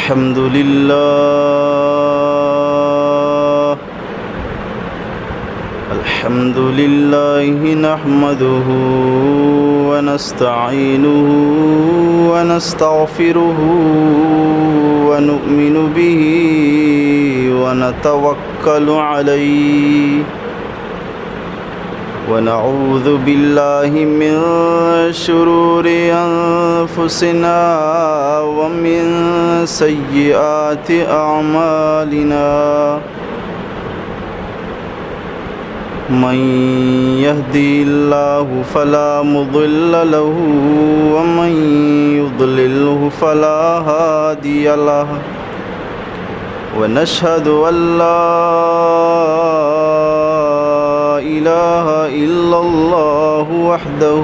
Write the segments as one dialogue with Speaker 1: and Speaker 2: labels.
Speaker 1: الحمد لله الحمد لله نحمده ونستعينه ونستغفره ونؤمن به ونتوكل عليه ونعوذ بالله من شرور أنفسنا ومن سيئات أعمالنا من يهدي الله فلا مضل له ومن يضلله فلا هادي له ونشهد أن لا إله إلا الله وحده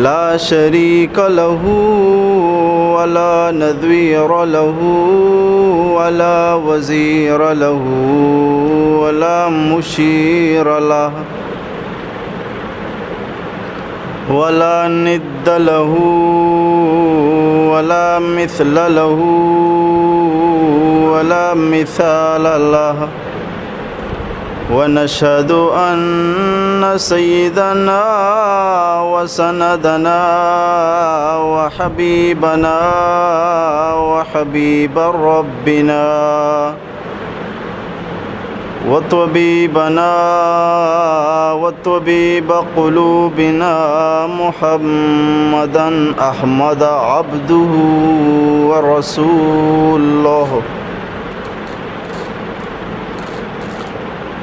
Speaker 1: لا شريك له ولا نظير له ولا وزير له ولا مشير له ولا ند له ولا مثل له ولا مثال له ونشهد أن سيدنا وسندنا وحبيبنا وحبيب ربنا وطبيبنا وطبيب قلوبنا محمدا أحمد عبده ورسوله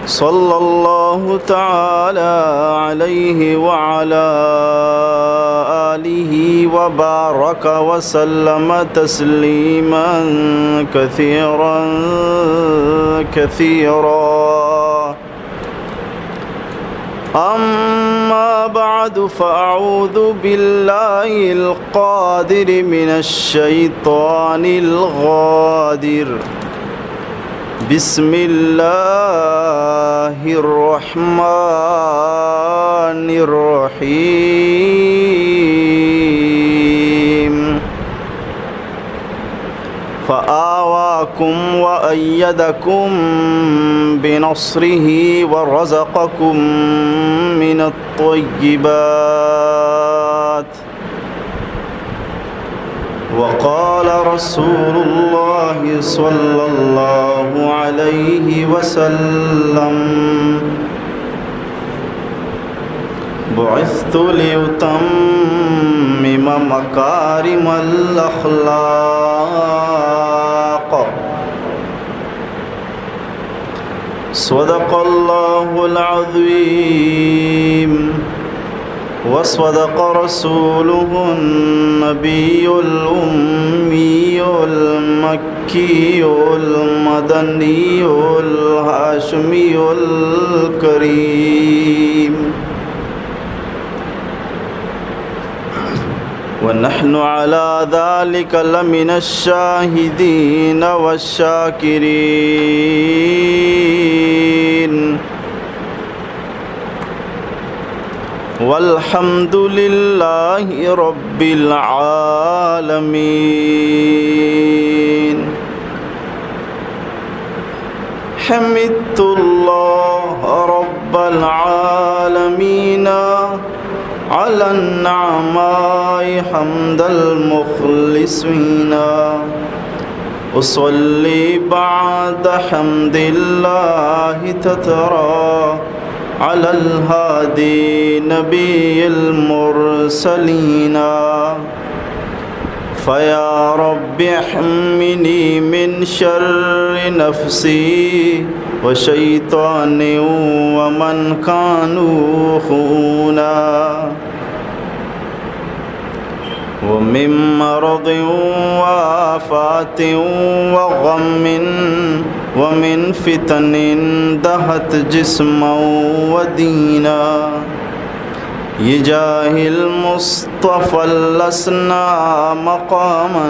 Speaker 1: صلى الله تعالى عليه وعلى آله وبارك وسلم تسليما كثيرا أما بعد فأعوذ بالله القادر من الشيطان الغادر بسم الله الرحمن الرحيم فآواكم وأيدكم بنصره ورزقكم من الطيبات وقال رسول الله صلى الله عليه وسلم بعثت لأتمم مكارم الأخلاق صدق الله العظيم وصدق رسوله النبي الأمي المكي المدني الهاشمي الكريم ونحن على ذلك لمن الشاهدين والشاكرين والحمد لله رب العالمين حمدت الله رب العالمين على النعماء حمد المخلصين أصلي بعد حمد الله تترى على الهادي نبي المرسلين فيا رب احمني من شر نفسي وشيطان ومن كانوا خونا ومن مرض وآفات وغم ومن فتن دهت جسما ودينا يجاه المصطفى لسنا مقاما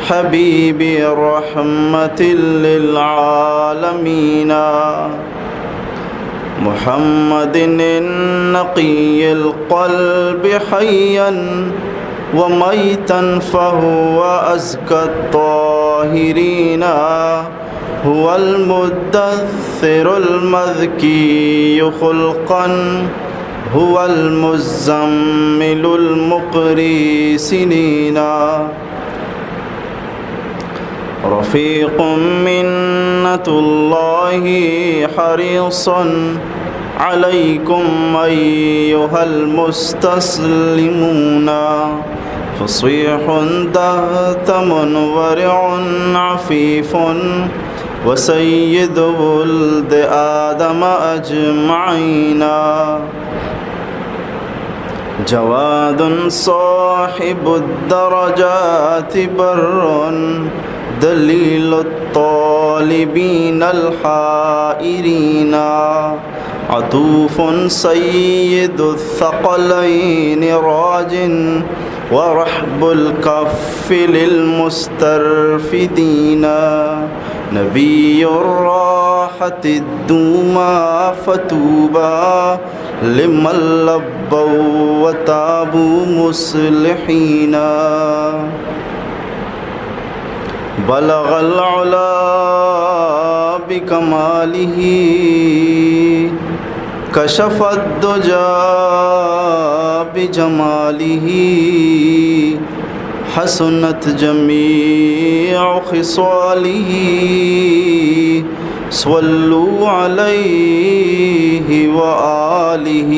Speaker 1: حبيبي رحمة للعالمين محمد النقي القلب حيا وميتا فهو أزكى الطاهرين هو المدثر المذكي خلقا هو المزمل المقري سنينا رفيق منة الله حريصا عليكم أيها المستسلمون فصيح دهتم ورع عفيف وسيد ولد آدم أجمعين جواد صاحب الدرجات بر دليل الطالبين الحائرين عطوف سيد الثقلين راج ورحب الكف للمسترفدين نبي الراحة الدوما فتوبى لمن لبوا وتابوا مصلحين بلغ العلا بكماله كشف الدجى بجماله حسنت جميع خصاله صلوا عليه وآله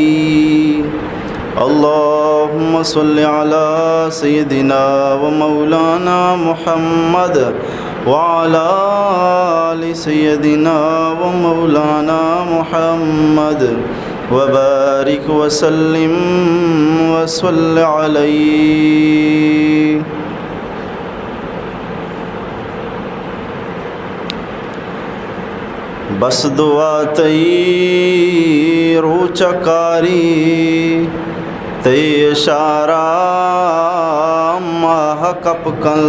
Speaker 1: اللهم صل على سيدنا ومولانا محمد وعلى آل سيدنا ومولانا محمد وبارك وسلم وصل عليه بس دعا تی روچکاری تی اشارہ ماہ کپ کل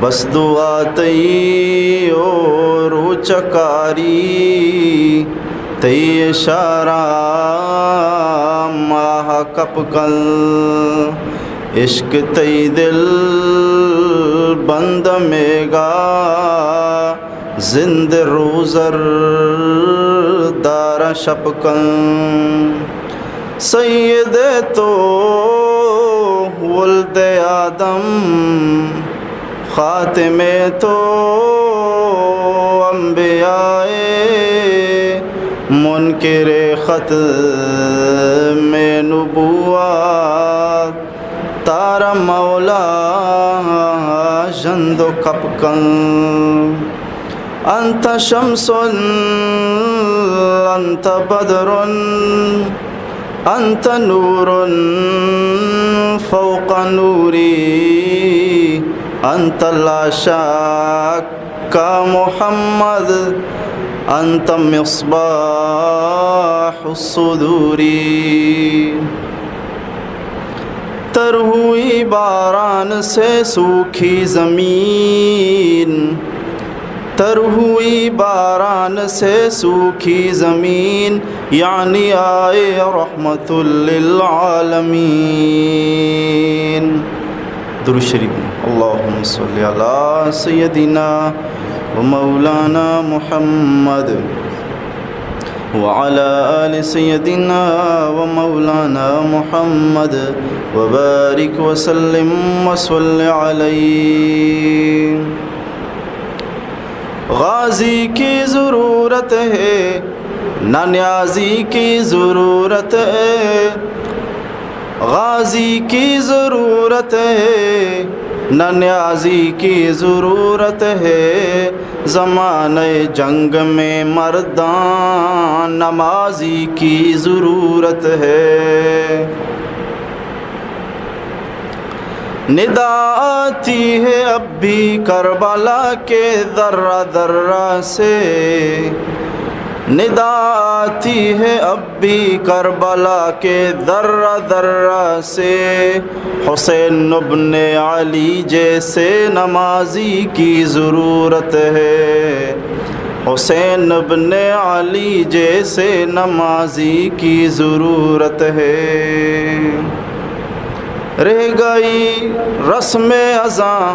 Speaker 1: بس دعا تی روچکاری تی اشارہ ماہ کپ کل عشق تی دل بند میں گا زند روزر دار شپکن سید تو ولد آدم خاتم تو انبیاء منکر ختم نبوات تارا مولا جند و کپکن انت شمس انت بدر انت نور فوق نوری انت لا شک محمد انت مصباح الصدور تر ہوئی باران سے سوکھی زمین تر ہوئی باران سے سوکھی زمین یعنی آئے رحمت للعالمین درود شریف اللہم صلی علی سیدنا و مولانا محمد وعلى آل سيدنا ومولانا محمد وبارك وسلم وصل عليه غازی کی ضرورت ہے نہ نیازی کی ضرورت ہے غازی کی ضرورت ہے نہ نیازی کی ضرورت ہے زمانۂ جنگ میں مردان نمازی کی ضرورت ہے ندا آتی ہے اب بھی کربلا کے ذرہ ذرہ سے ندا آتی ہے اب بھی کربلا کے ذرہ ذرہ سے حسین ابن علی جیسے نمازی کی ضرورت ہے حسین ابن علی جیسے نمازی کی ضرورت ہے، رہ گئی رسم اذاں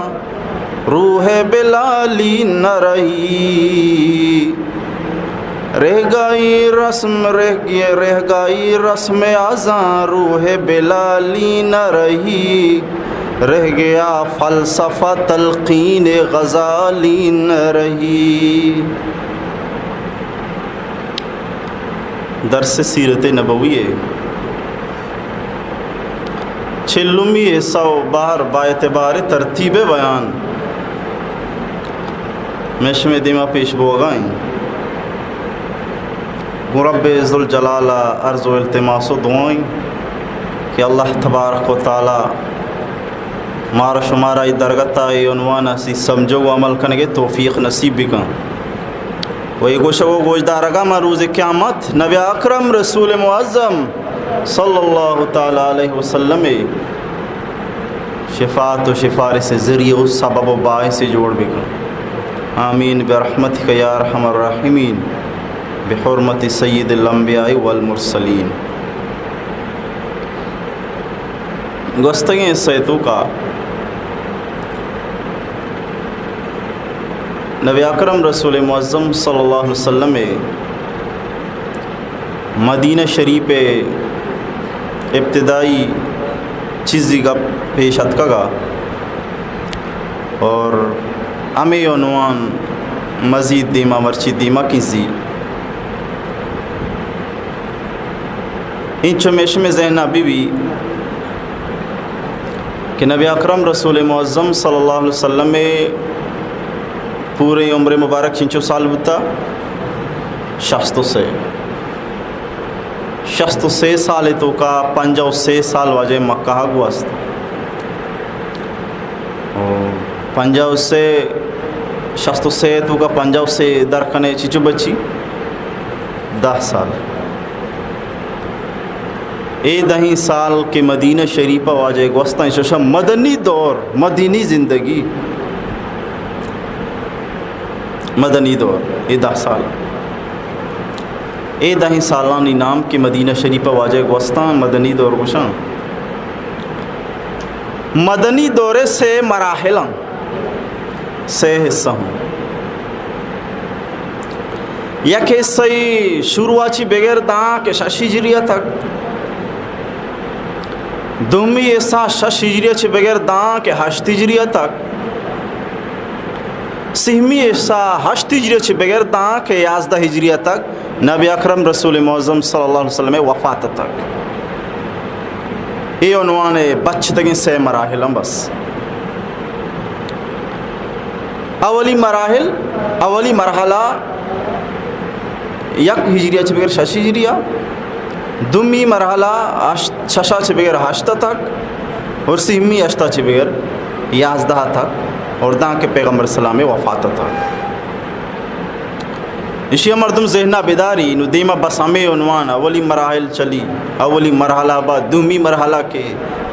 Speaker 1: روح بلالی نہ رہی، رہ گئی رسم اذاں روح بلالی نہ رہی، رہ گیا فلسفہ تلقین غزالی نہ رہی۔ درس سیرت نبوی ہے، چھلمی سو بار با اعتبار ترتیب بیان مشم دیما پیش بوگائیں رب ذوالجلالہ عرض و التماس و دعائیں کہ اللہ تبارک و تعالی مارا شمارا درگتہ عنوان اسی سمجھو و عمل کرنے کے توفیق نصیب بھی کن۔ وہی گوشہ و گوشدارگاہ میں روز قیامت نبی اکرم رسول معظم صلی اللہ تعالی علیہ وسلم شفاعت و سفارش ذریعہ و سبب و باعث سے جوڑ بھی کن۔ آمین برحمتک یا ارحم الراحمین بحرمت سید الانبیاء والمرسلین۔ گستگیں سیتو کا نبی اکرم رسول معظم صلی اللہ علیہ وسلم مدینہ شریف ابتدائی چیزی کا پیشت کا اور امی عنوان مزید دیما مرچی دیما کسی ان چمیش میں ذہنہ بھی کہ نبی اکرم رسول معظم صلی اللہ علیہ وسلم پورے عمر مبارک چنچو سال ہوتا 66 سال تو کا 56 سال واجہ مکہ گوست 66 تو کا 56 درکنے چچو بچی 10 سال اے 10 سال کے مدینہ شریفہ واجہ گوستہ شوشہ مدنی دور مدینی زندگی مدنی دور اے 10 سال اے 10 سالانی نام کے مدینہ شریفہ واجہ گوستان مدنی دور گوشان مدنی دورے سے مراحلان سے حصہ ہوں یک حصہ شروعاتی بغیر داں کے 6 ہجریہ تک دومی حصہ 6 ہجریہ چھ بغیر داں کے 8 ہجریہ تک سہمی حصہ 8 ہجریہ چھ بغیر داں کے 11 ہجریہ تک نبی اکرم رسول معظم صلی اللہ علیہ وسلم وفات تک یہ عنوان بچ تگیں سے مراحل ہم بس اولی مرحلہ 1 ہجریہ چھ بغیر 6 ہجریہ دومی مرحلہ 6 چھ بغیر 8 تک اور سہمی 8 چھ بغیر 11 تک اور داں کے پیغمبر سلام وفات تک اسی مردم ذہنہ بیداری نو دیمہ بس ہمیں عنوان اولی مراحل چلی اولی مرحلہ با دومی مرحلہ کے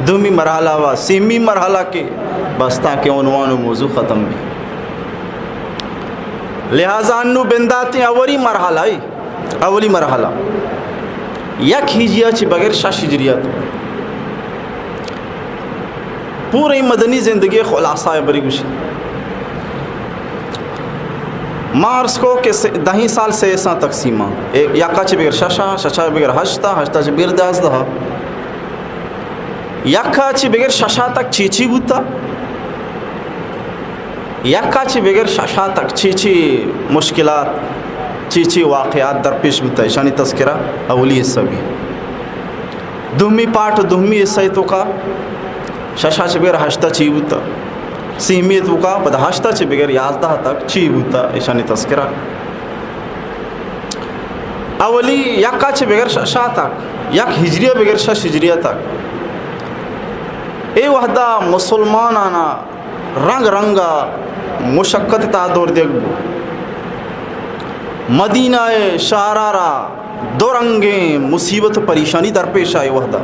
Speaker 1: دومی مرحلہ با سیمی مرحلہ کے بس تاکہ عنوان و موضوع ختم بھی لہذا انو بنداتے اولی مرحلہ 1 ہجریہ چھ بغیر 6 ہجریہ تو پوری مدنی زندگی خلاصہ ہے بری گوشی مارس کو کہ 10 سال سے ایسا تقسیمہ یکا چھ بغیر 6 بغیر 8 چھ بغیر 10 یکا چھ بغیر 6 تک چیچی بوتا یکا چھ بغیر 6 تک چیچی مشکلات چیچی واقعات در پیش بوتا اشانی تذکرہ اولی حصہ بھی دومی پارٹ دومی حصہ تو کا 6 چھ بغیر 8 چی بوتا سیمیت کا پد 8 چھ بغیر 11 تک چی بوتا اشانی تذکرہ اولی یکا چھ بغیر 6 تک 1 ہجریہ بغیر 6 ہجریہ تک اے وحدہ مسلمانانا رنگ رنگا مشقت تا دور دیکھ بو مدینہ شارارا دو رنگیں مصیبت پریشانی درپیش آئے وحدہ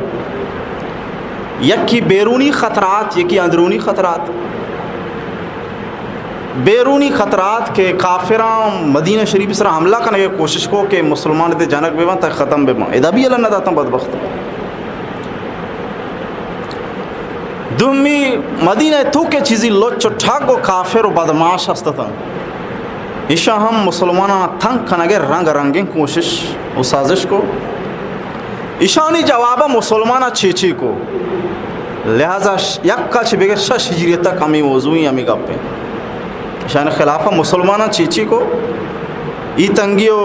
Speaker 1: یکی بیرونی خطرات یکی اندرونی خطرات بیرونی خطرات کے کافران مدینہ شریف سر حملہ کرنے کی کوشش کو کہ مسلمان دے جنک بیوان تک ختم بیوان ادا بھی اللہ نہ داتا بدبخت دومی مدینہ تو کے چیزی لوچ ٹھاک و کافر و بدماش ہستا تھا ایشا ہم مسلمانہ تھنگ کنگے رنگ رنگیں کوشش و سازش کو ایشانی جوابہ مسلمانہ چیچی کو لہذا یکا چھ بگر شش ہجری تک ہمیں موضوعی ہمیں گپیں شان خلافہ مسلمانہ چیچی کو ای تنگیو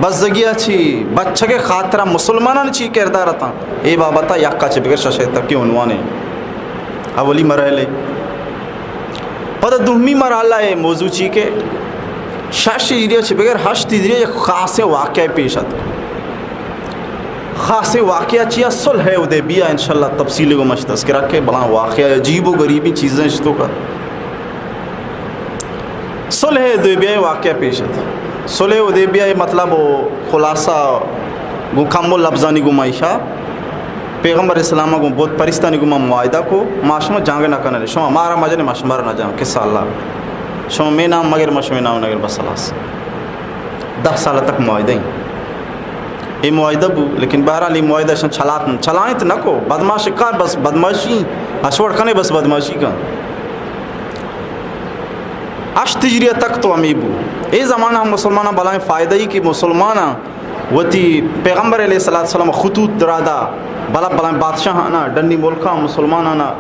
Speaker 1: بزدگیہ چی بچہ کے خاطرہ مسلمانہ چی کردار تھا اے بابتا یکا چھ بگر شش تک کی عنوانے اولی مرحلے پتہ دومی مرحلہ ہے موضوع چی کے شش ہجری چھ بگر ہشت ہجری ایک خاص واقعہ پیش آتا خاص واقعہ چیا صلح حدیبیہ انشاءاللہ تفصیل کو مش تذکرہ کے بلا واقعہ عجیب و غریبی چیزیں اشتوں کا صلح حدیبیہ واقعہ پیش تھا صلح حدیبیہ مطلب خلاصہ گو کم و لفظانی گو معیشہ پیغمبر اسلامہ گو بہت پرستانی گو معاہدہ کو معاشمہ جانگ نہ کرنے شما ہمارا مجھے مشمار نہ جاؤں کس سال اللہ شما میں نام مگر مشمی نام نگر بس اللہ 10 سال تک معاہدہ ہی یہ معاہدہ بو لیکن بہرحال یہ معاہدہ شن چلائیں تو نہ کو بدماشی کار بس بدماشی اشوڑ کنے بس بدماشی کا 8 ہجری تک تو ہمیں بو اے زمانہ ہم مسلمانہ بلائیں فائدہ ہی کہ مسلمانہ وتی پیغمبر علیہ السلام خطوط درادا بلا بلائیں بادشاہانہ ڈنی ملکہ مسلمانانہ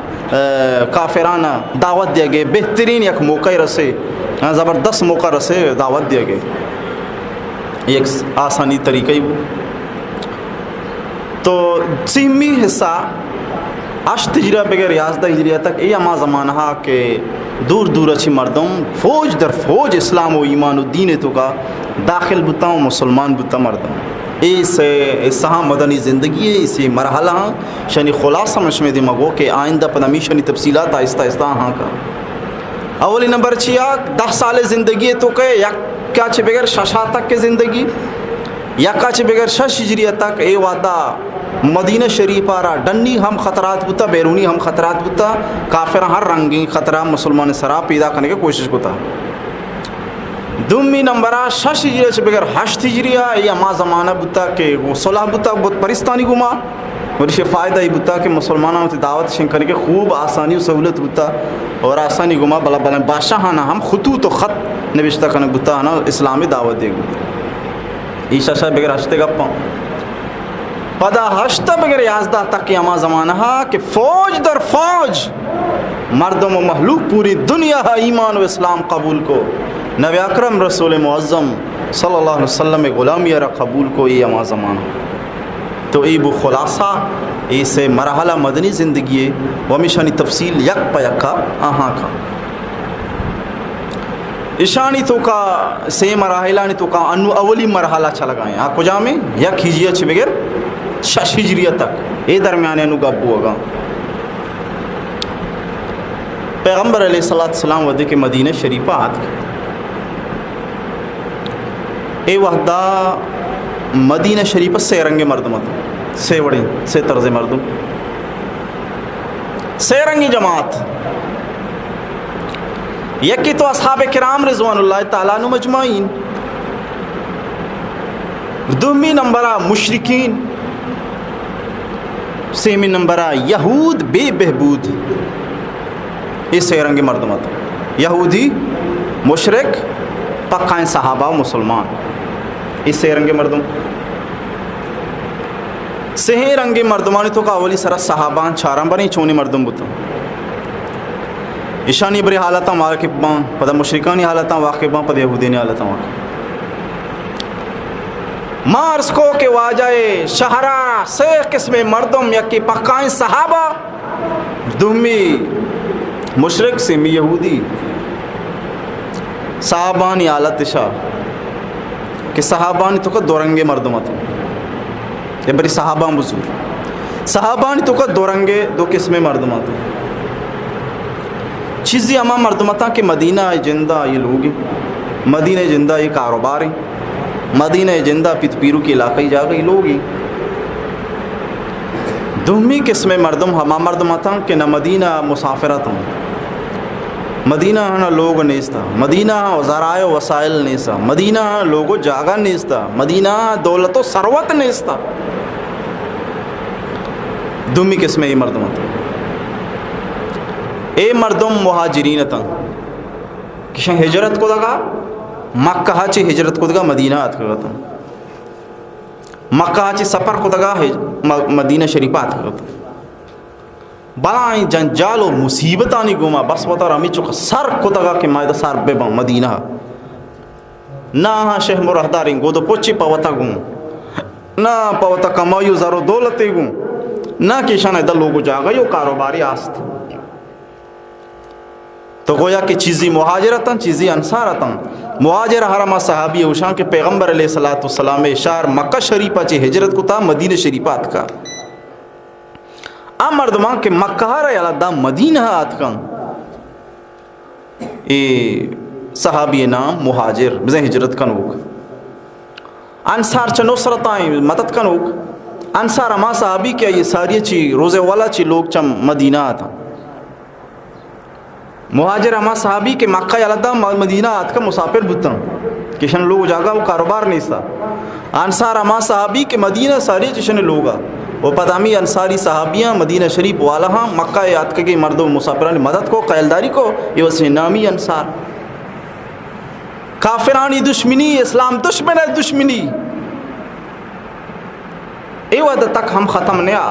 Speaker 1: کافرانہ دعوت دیا گئے بہترین یک موقع رسے زبردست موقع رسے دعوت دیا گئے ایک آسانی طریقہ ہی وہ تو سیمی حصہ 8 ہجری بغیر 11 ہجری تک یہ اما زمانہ کہ دور دور اچھی مردم فوج در فوج اسلام و ایمان و دین تو کا داخل بتا ہوں مسلمان بتا مردم اسہاں مدنی زندگی ہے اسی مرحلہ شنی خلاصہ مشمع دماغو کہ آئندہ پنامی شنی تفصیلات آہستہ آہستہ ہاں کا اولی نمبر چیا 10 سال زندگی تو کہ یک کیا چھ بغیر ششا تک کے زندگی یا کا چھ بغیر 6 ہجری تک اے وعدہ مدینہ شریف آرہ ڈنی ہم خطرات بتا بیرونی ہم خطرات بتا کافر ہر رنگی خطرہ مسلمان سرا پیدا کرنے کی کوشش بتا دومی نمبرہ 6 ہجری چھ بغیر 8 ہجری یا ما زمانہ بتا کہ وہ صلح بتا بہت پرستانی گما اور اسے فائدہ ہی بتا کہ مسلمانوں کی دعوت شن کرنے کے خوب آسانی و سہولت بتا اور آسانی گما بلا بلا بادشاہانہ ہم خطوط و خط نوشتہ کرنے بتا نا اسلامی دعوت دے گا عیشہ شاہ بغیر ہشتے گپا پدا ہشتہ بغیر 11 تک کی اما زمانہ کہ فوج در فوج مردم و محلوق پوری دنیا ایمان و اسلام قبول کو نبی اکرم رسول معظم صلی اللہ علیہ وسلم غلامی را قبول کو یہ اما زمانہ تو ای بو خلاصہ اسے مرحلہ مدنی زندگی ہے وہ ہمیشانی تفصیل یک پا یکا آہاں کا اشانی تو کا سے مراحلانی تو کا انو اولی مرحلہ چلا گئے ہیں کجا میں یک ہجریہ چھ بغیر 6 ہجریہ تک اے درمیانے انو گبو ہوگا پیغمبر علیہ السلام ودے کے مدینہ شریفہ آت اے وحدہ مدینہ شریفہ سے رنگ مردم سے وڑی سے طرز مردم سے رنگی جماعت یکی تو اصحاب کرام رضوان اللہ تعالیٰ عنہ مجمعین دومی نمبرہ مشرکین سیمی نمبرہ یہود بے بہبود اس سے رنگی مردمت یہودی مشرک پکائیں صحابہ و مسلمان اس سے رنگی مردم سہی رنگی مردمانی تو کا اولی سرہ صحابان چارم بنی چونی مردم بتا ایشانی بری حالتاں واقف بان پدا مشرکانی حالتاں واقف بان پدا یہودینی حالتاں واقف مارس کو کہ واجہ شہرہ سے قسم مردم یکی پکائیں صحابہ دومی مشرک سیمی یہودی صحابانی حالت شاہ کہ صحابانی تو کا دورنگے مردمت یہ بری صحابان بزرگ صحابانی تو کا دورنگے دو قسم مردمت چیزی اما مردمتا کہ مدینہ جندہ یہ لوگ ہیں مدینہ جندہ یہ کاروبار ہیں مدینہ جندہ پت پیرو کی علاقائی جا گئی لوگ ہیں دومی قسم مردم ہما مردمتا کہ نہ مدینہ مسافرت ہوں مدینہ ہاں لوگ نیستا، مدینہ ذرائع و وسائل نیستا، مدینہ لوگو جاگا نیستا، مدینہ دولت و ثروت نیستا. دومی قسم اے مردم تا اے مردم مہاجرین تا کشن ہجرت کو دگا مکہ چی ہجرت کو دگا مدینہ آت کرتا، مکہ چی سفر کو دگا مدینہ شریف آت کرتا. بلائیں جنجال و مصیبتانی گوما بس وطا رمی چکا سر کو دگا کہ مائدہ سر بے با مدینہ نا ہاں شہ مرہدارین گو دو پوچی پاوتا گون نا پاوتا کمائیو زارو دولتی گون نا کشان ایدہ لوگو جاگا یو کاروباری آست. تو گویا کہ چیزی مہاجرتا چیزی انصارتا. مہاجر حرمہ صحابی اوشان کے پیغمبر علیہ السلام اشار مکہ شریفہ چی ہجرت کو تا مدینہ شریفات کا مردمان کے مکہ رہے اللہ دا مدینہ آت کن اے صحابی نام مہاجر بزن ہجرت کنوک. انصار چا نصرت آئیں مدد کنوک. انصار اما صحابی کیا یہ ساری چی روزے والا چی لوگ چا مدینہ آتا. مہاجر اما صحابی کے مکہ اللہ دا مدینہ آت کن مسافر بھتا کشن لوگ جاگا وہ کاروبار نہیں سا. انصار اما صحابی کے مدینہ ساری چشن لوگا وہ پدامی انصاری صحابیاں مدینہ شریف والا ہاں مکہ یاد کے مردوں مسافران مدد کو قیلداری کو یہ وسیع نامی انصار. کافرانی دشمنی اسلام دشمن ہے دشمنی اے وعدہ تک ہم ختم نیا.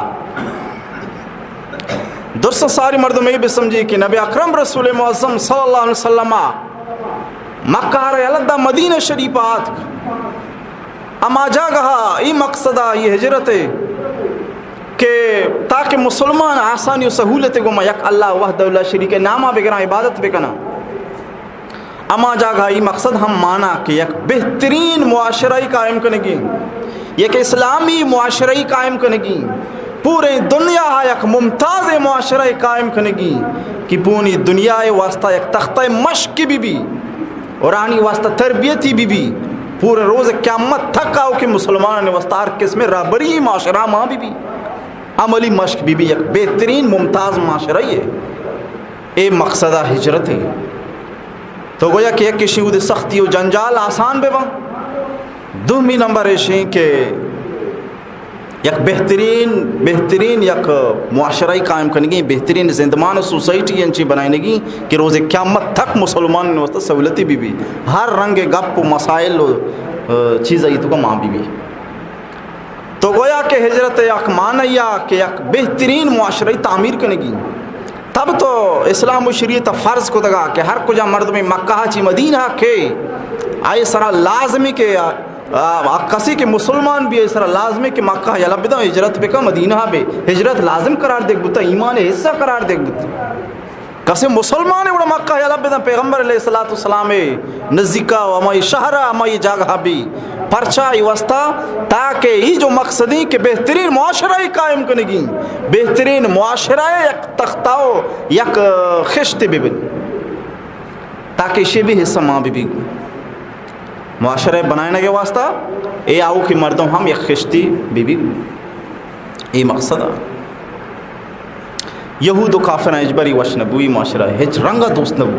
Speaker 1: درست ساری مردوں میں بھی سمجھے کہ نبی اکرم رسول معظم صلی اللہ علیہ وسلم مکہ رہے اللہ دا مدینہ شریف آت اما جا گہا ای مقصدہ یہ ہجرت ہے کہ تاکہ مسلمان آسانی و سہولت گو یک اللہ وحدہ اللہ شریک نامہ بگنا عبادت بکنا. اما جاگا یہ مقصد ہم مانا کہ یک بہترین معاشرہی قائم کرنگی یک اسلامی معاشرہی قائم کرنگی پورے دنیا یک ممتاز معاشرہی قائم کرنگی کہ پوری دنیا واسطہ یک تختہ مشق بھی اور آنی واسطہ تربیتی بھی پورے روز قیامت تک آؤ کہ مسلمان نے واسطہ ہر قسم رابری معاشرہ ماں بھی عملی مشق بھی یک بہترین ممتاز معاشرہ ہے. اے مقصدہ ہجرت ہے. تو گویا کہ یک کشی دے سختی و جنجال آسان بے بان. دومی نمبر ایشیں کہ یک بہترین یک معاشرہ قائم کرنے گی بہترین زندمان سوسائٹی انچی بنائیں گی کہ روز قیامت تک مسلمان نے واسطہ سہولتی بھی ہر رنگ گپ و مسائل چیز آئی تو کا ماں بھی. تو گویا کہ ہجرت یک معنی کہ یک بہترین معاشرہ تعمیر کرنے گی. تب تو اسلام و شریعت فرض کو دگا کہ ہر کجا مرد میں مکہ چی مدینہ کے آئے سرا لازمی کے کسی کے مسلمان بھی آئے سرا لازمی کہ مکہ یا لبدا ہجرت بکا مدینہ بے ہجرت لازم قرار دیکھ بتا ایمان حصہ قرار دیکھ بتا کسی مسلمان اڑا مکہ یا لبدا پیغمبر علیہ السلام نزدیکا و ہمائی شہرہ ہمائی جاگہ بھی پرچہ ای واسطہ تاکہ یہ جو مقصدی کہ بہترین معاشرہ قائم کرنے گی بہترین معاشرہ یک تختاؤ یک خشت بھی تاکہ اسے بھی حصہ ماں بھی معاشرہ بنائنے کے واسطہ اے آؤ کہ مردوں ہم یک خشتی بھی یہ مقصد ہے. یہود و کافران اجبری وش نبوی معاشرہ ہے ہج رنگا دوست نبو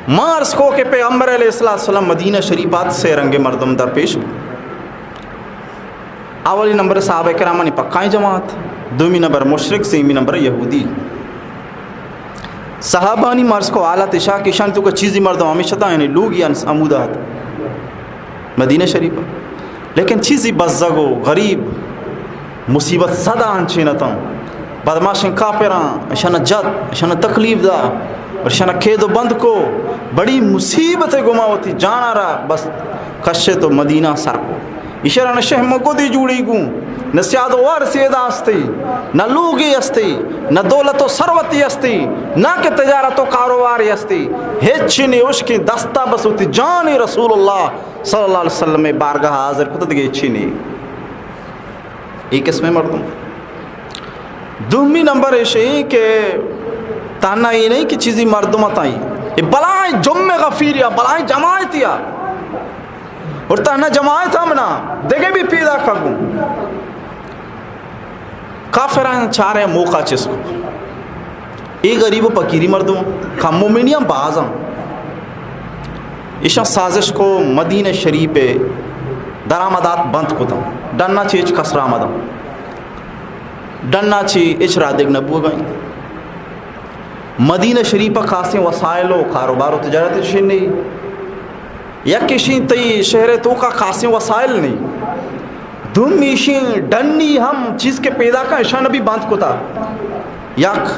Speaker 1: مارس کو کہ پیغمبر علیہ السلام مدینہ شریفات سے رنگ مردم در پیش اولی نمبر صحابہ کرامانی پکائیں جماعت دومی نمبر مشرک سیمی نمبر یہودی. صحابانی مارس کو آلات شاہ کی شان تو کا چیزی مردم ہمیشہ تھا یعنی لوگ یا عمودات مدینہ شریفہ لیکن چیزی بزگو غریب مصیبت زدہ انچینتا بدماشن کافران شان جد شان تکلیف دا اور شان کھید و بند کو بڑی مصیبت گما ہوتی جانا رہا بس کشے تو مدینہ سر کو اشارہ نشہ مگو دی جوڑی گوں نہ سیاد و ورسید آستی نہ لوگی استی نہ دولت و ثروتی استی نہ کہ تجارت و کاروباری استی ہچی نہیں اس کی دستہ بس ہوتی جانی رسول اللہ صلی اللہ علیہ وسلم بارگاہ حاضر کو تدگی ہچی نہیں. ایک اس میں مردوں دومی نمبر ایشی کہ تانا یہ نہیں کہ چیزی مردمت آئی یہ بلائیں جمع غفیریا بلائیں جماعتیا اور تانا جماعت ہمنا دیکھے بھی پیدا کروں کافران چارے موقع چس کو ای غریب و پکیری مردم کم مومنی ہم بعض ہم ایشان سازش کو مدینہ شریف درآمدات بند کتم ڈننا چیچ کسر آمدم ڈننا چی اچ رادگ نبو گئیں مدینہ شریف خاصی وسائل و کاروبار و تجارت شین نہیں یا کسی تی شہر تو کا خاصی وسائل نہیں دھم ایشین ڈنی ہم چیز کے پیدا کا ایشان ابھی بند کتا یک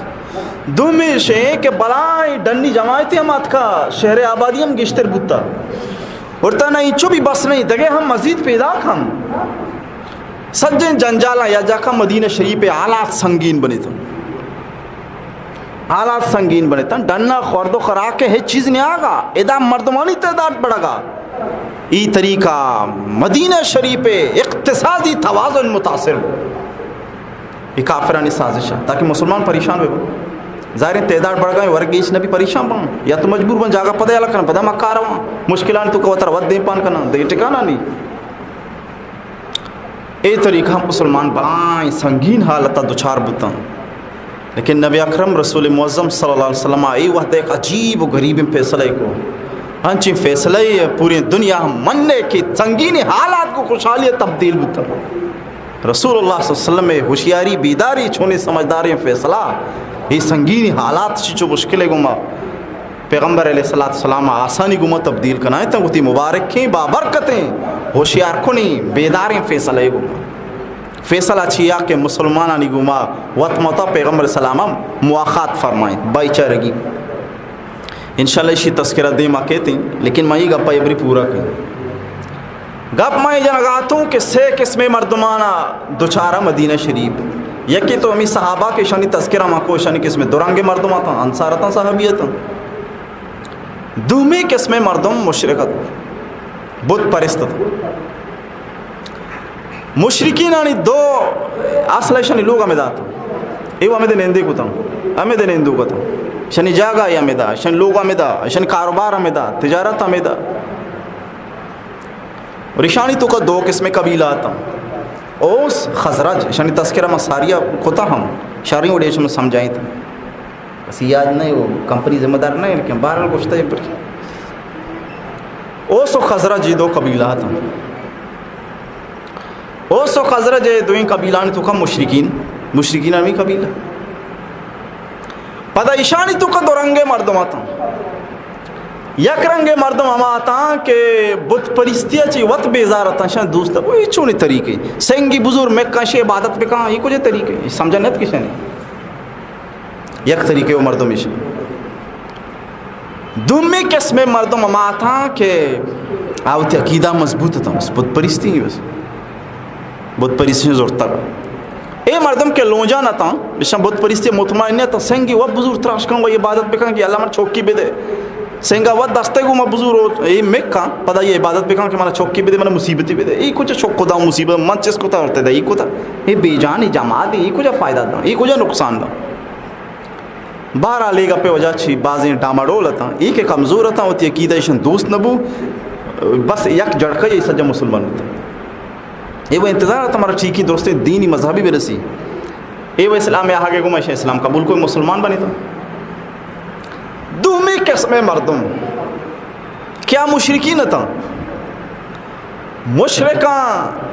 Speaker 1: دھم ایشین کہ بلائیں ڈنی جماعتی ہم آت کا شہر آبادی ہم گشتر بودتا ورطا نہیں چو بھی بس نہیں دگے ہم مزید پیدا ہم سجن جنجالا یا جا کا مدینہ شریف پہ حالات سنگین بنے تھا حالات سنگین بنے تھا ڈننا خورد و خوراک کے ہے چیز نہیں آگا ادا مردمانی تعداد بڑھا گا ای طریقہ مدینہ شریف پہ اقتصادی توازن متاثر یہ کافرانی سازش ہے تاکہ مسلمان پریشان ہوئے ظاہر تعداد بڑھ گئے ورگ اس نبی پریشان بن یا تو مجبور بن جاگا پدے الگ کرنا پدا مکہ رہا مشکلان تو کوتر ود دے پان کرنا دے ٹکانا نہیں اے طریقہ مسلمان بائیں سنگین حالت دوچار بتا لیکن نبی اکرم رسول معظم صلی اللہ علیہ وسلم ای وقت ایک عجیب و غریب فیصلہ کو ہنچی فیصلہ پوری دنیا مننے کی سنگین حالات کو خوشحالی تبدیل بتا رسول اللہ صلی اللہ علیہ وسلم میں ہوشیاری بیداری چھونے سمجھداری فیصلہ یہ سنگین حالات چیچو مشکلیں گما پیغمبر علیہ السلام آسانی گما تبدیل کنائیں تو وہ مبارکیں بابرکتیں ہوشیار کنی بیداری فیصلہ گما فیصلہ چھیا کہ مسلمانانی گما وقت موتا پیغمبر السلام مواخات فرمائیں بائی چارگی انشاءاللہ اسی تذکرہ دے ماں کہتے ہیں لیکن میں یہ گپا ایبری پورا کریں گپ میں جنگاتوں کہ سے قسم مردمانہ دوچارہ مدینہ شریف یکی تو ہمیں صحابہ کے شانی تذکرہ ماں کو شانی قسم درانگے مردمہ تھا انصارتاں صحابیتاں دومی قسم مردم مشرکت بت پرست تھا مشرکین آنی دو اصلہ شانی لوگ ہمیں داتا ایو ہمیں دن اندے کو تھا ہمیں دن اندو کو تھا شانی جاگا ہمیں دا شانی لوگ ہمیں دا شانی کاروبار ہمیں دا تجارت ہمیں دا رشانی تو کا دو قسم قبیلہ آتا اوس خزرج شانی تذکرہ مساریہ کتا ہم شارعی وڈیش میں سمجھائیں تھا بس یاد نہیں وہ کمپنی ذمہ دار نہیں لیکن بارہ گوشتا ہے پر اوس و خزرج دو قبیلہ آتا اوس و خزرج دوئیں قبیلانی تو کا مشرکین آمی قبیلہ پدا ایشانی تو کا دو رنگے مردم آتا یک رنگے مردم ہم آتا کہ بت پرستیا چی وط بیزار آتا شاید دوستا وہ یہ چونی طریقے سنگی بزرگ مکہ شے عبادت پہ کہاں یہ کچھ طریقے سمجھا نیت کشا نہیں یک طریقے وہ مردم ایشا دومی قسم مردم ہم آتا کہ آوتی عقیدہ مضبوط تھا بت پرستی ہی بس بت پرستی زورتا اے مردم کے لونجا نہ تھا بشان بت پرستی مطمئن تھا سنگی وہ بزرگ تراش کھاں وہ عبادت پہ کہاں کہ اللہ من چھوکی بے دے سنگا وہ دستے کو مبزور ہو یہ مکہ پتہ یہ عبادت پہ کہاں کہ مانا چھوکی بے دے مانا مصیبتی بے دے یہ کچھ چھوک کو دا مصیبت من چیز کو تا ہوتے دا یہ کو تا یہ بے جانی جماعت یہ کچھ فائدہ دا یہ کچھ نقصان دا بارہ لے گا پہ وجہ چھی بازیں ڈاماڈول تا یہ کہ کمزور تا ہوتی عقیدہ ایشن دوست نبو بس یک جڑکا یہ سجا مسلمان ہوتا یہ وہ انتظار ہے تمہارا ٹھیک ہی درست دینی مذہبی بھی رسی یہ وہ اسلام میں آگے گو میں اسلام قبول کوئی مسلمان بنی تھا دومی قسم مردم کیا مشرکین تھا مشرکان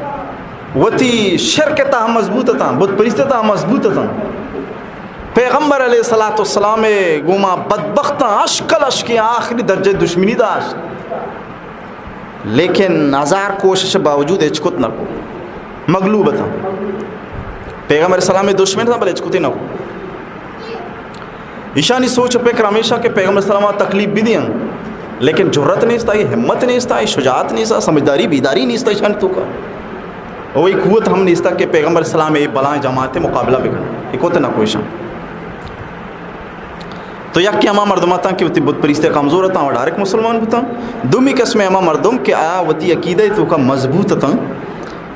Speaker 1: وتی شرک تا مضبوط تھا بت پرست تا مضبوط تھا پیغمبر علیہ الصلوۃ والسلام گوما بدبخت اشکل اشکی آخری درجہ دشمنی داشت لیکن ہزار کوشش باوجود اچکت نہ کو مغلوب تھا پیغمبر السلام دشمن تھا بل اچکتی نہ کو ایشانی سوچ پہ کر ہمیشہ کہ پیغمبر السلام تکلیف بھی دیں لیکن جرت نہیں استا یہ ہمت نہیں استا یہ شجاعت نہیں استا سمجھداری بیداری نہیں استا ایشانی تو کا وہی قوت ہم نہیں استا کہ پیغمبر السلام یہ بلائیں جماعت مقابلہ بھی کرنا ایک ہوتا نہ کوئی شان تو یک کہ ہما مردم آتا کہ وہ بت پریستے کمزور آتا اور ڈائریکٹ مسلمان ہوتا دومی قسم ہما مردم کہ آیا وتی عقیدہ تو کا مضبوط آتا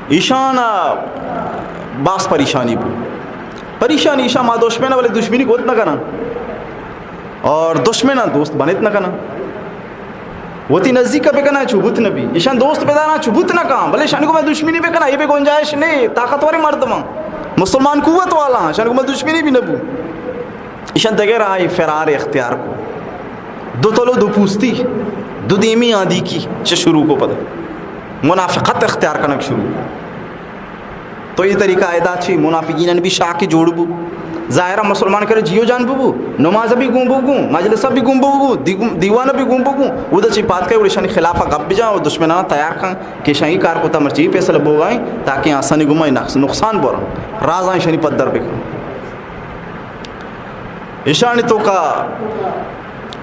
Speaker 1: ایشان باس پریشانی بھی پریشانی ایشان ما دشمن والے دشمنی کو اتنا کرنا اور دشمن دوست بنت نہ کرنا وتی نزدیک کا بکنا چوبت نبی ایشان دوست پیدا نہ چوبت نہ کہاں بلے شان کو میں دشمنی بکنا یہ بھی گنجائش نہیں طاقتور مردم مسلمان قوت والا شان کو میں دشمنی بھی نبو ایشان دیگر آئی فرار اختیار کو دو تلو دو پوستی دو دیمی آدھی کی شروع کو پتہ منافقت اختیار کرنا شروع. تو یہ طریقہ ایدا چھی منافقین بھی شاہ کی جوڑ بو ظاہرہ مسلمان کرے جیو جان بو نماز بھی گوں بو مجلس بھی گوں بو دیوانہ بھی گوں بو ادھر چی بات کرے ورشانی خلافہ گپ جا اور دشمنانہ تیار کھاں کہ شاہی کار کو تمر چی پیسل بو گائیں تاکہ آسانی گمائی نقصان بورا راز آئیں شانی پدر بکھاں. اشانی تو کا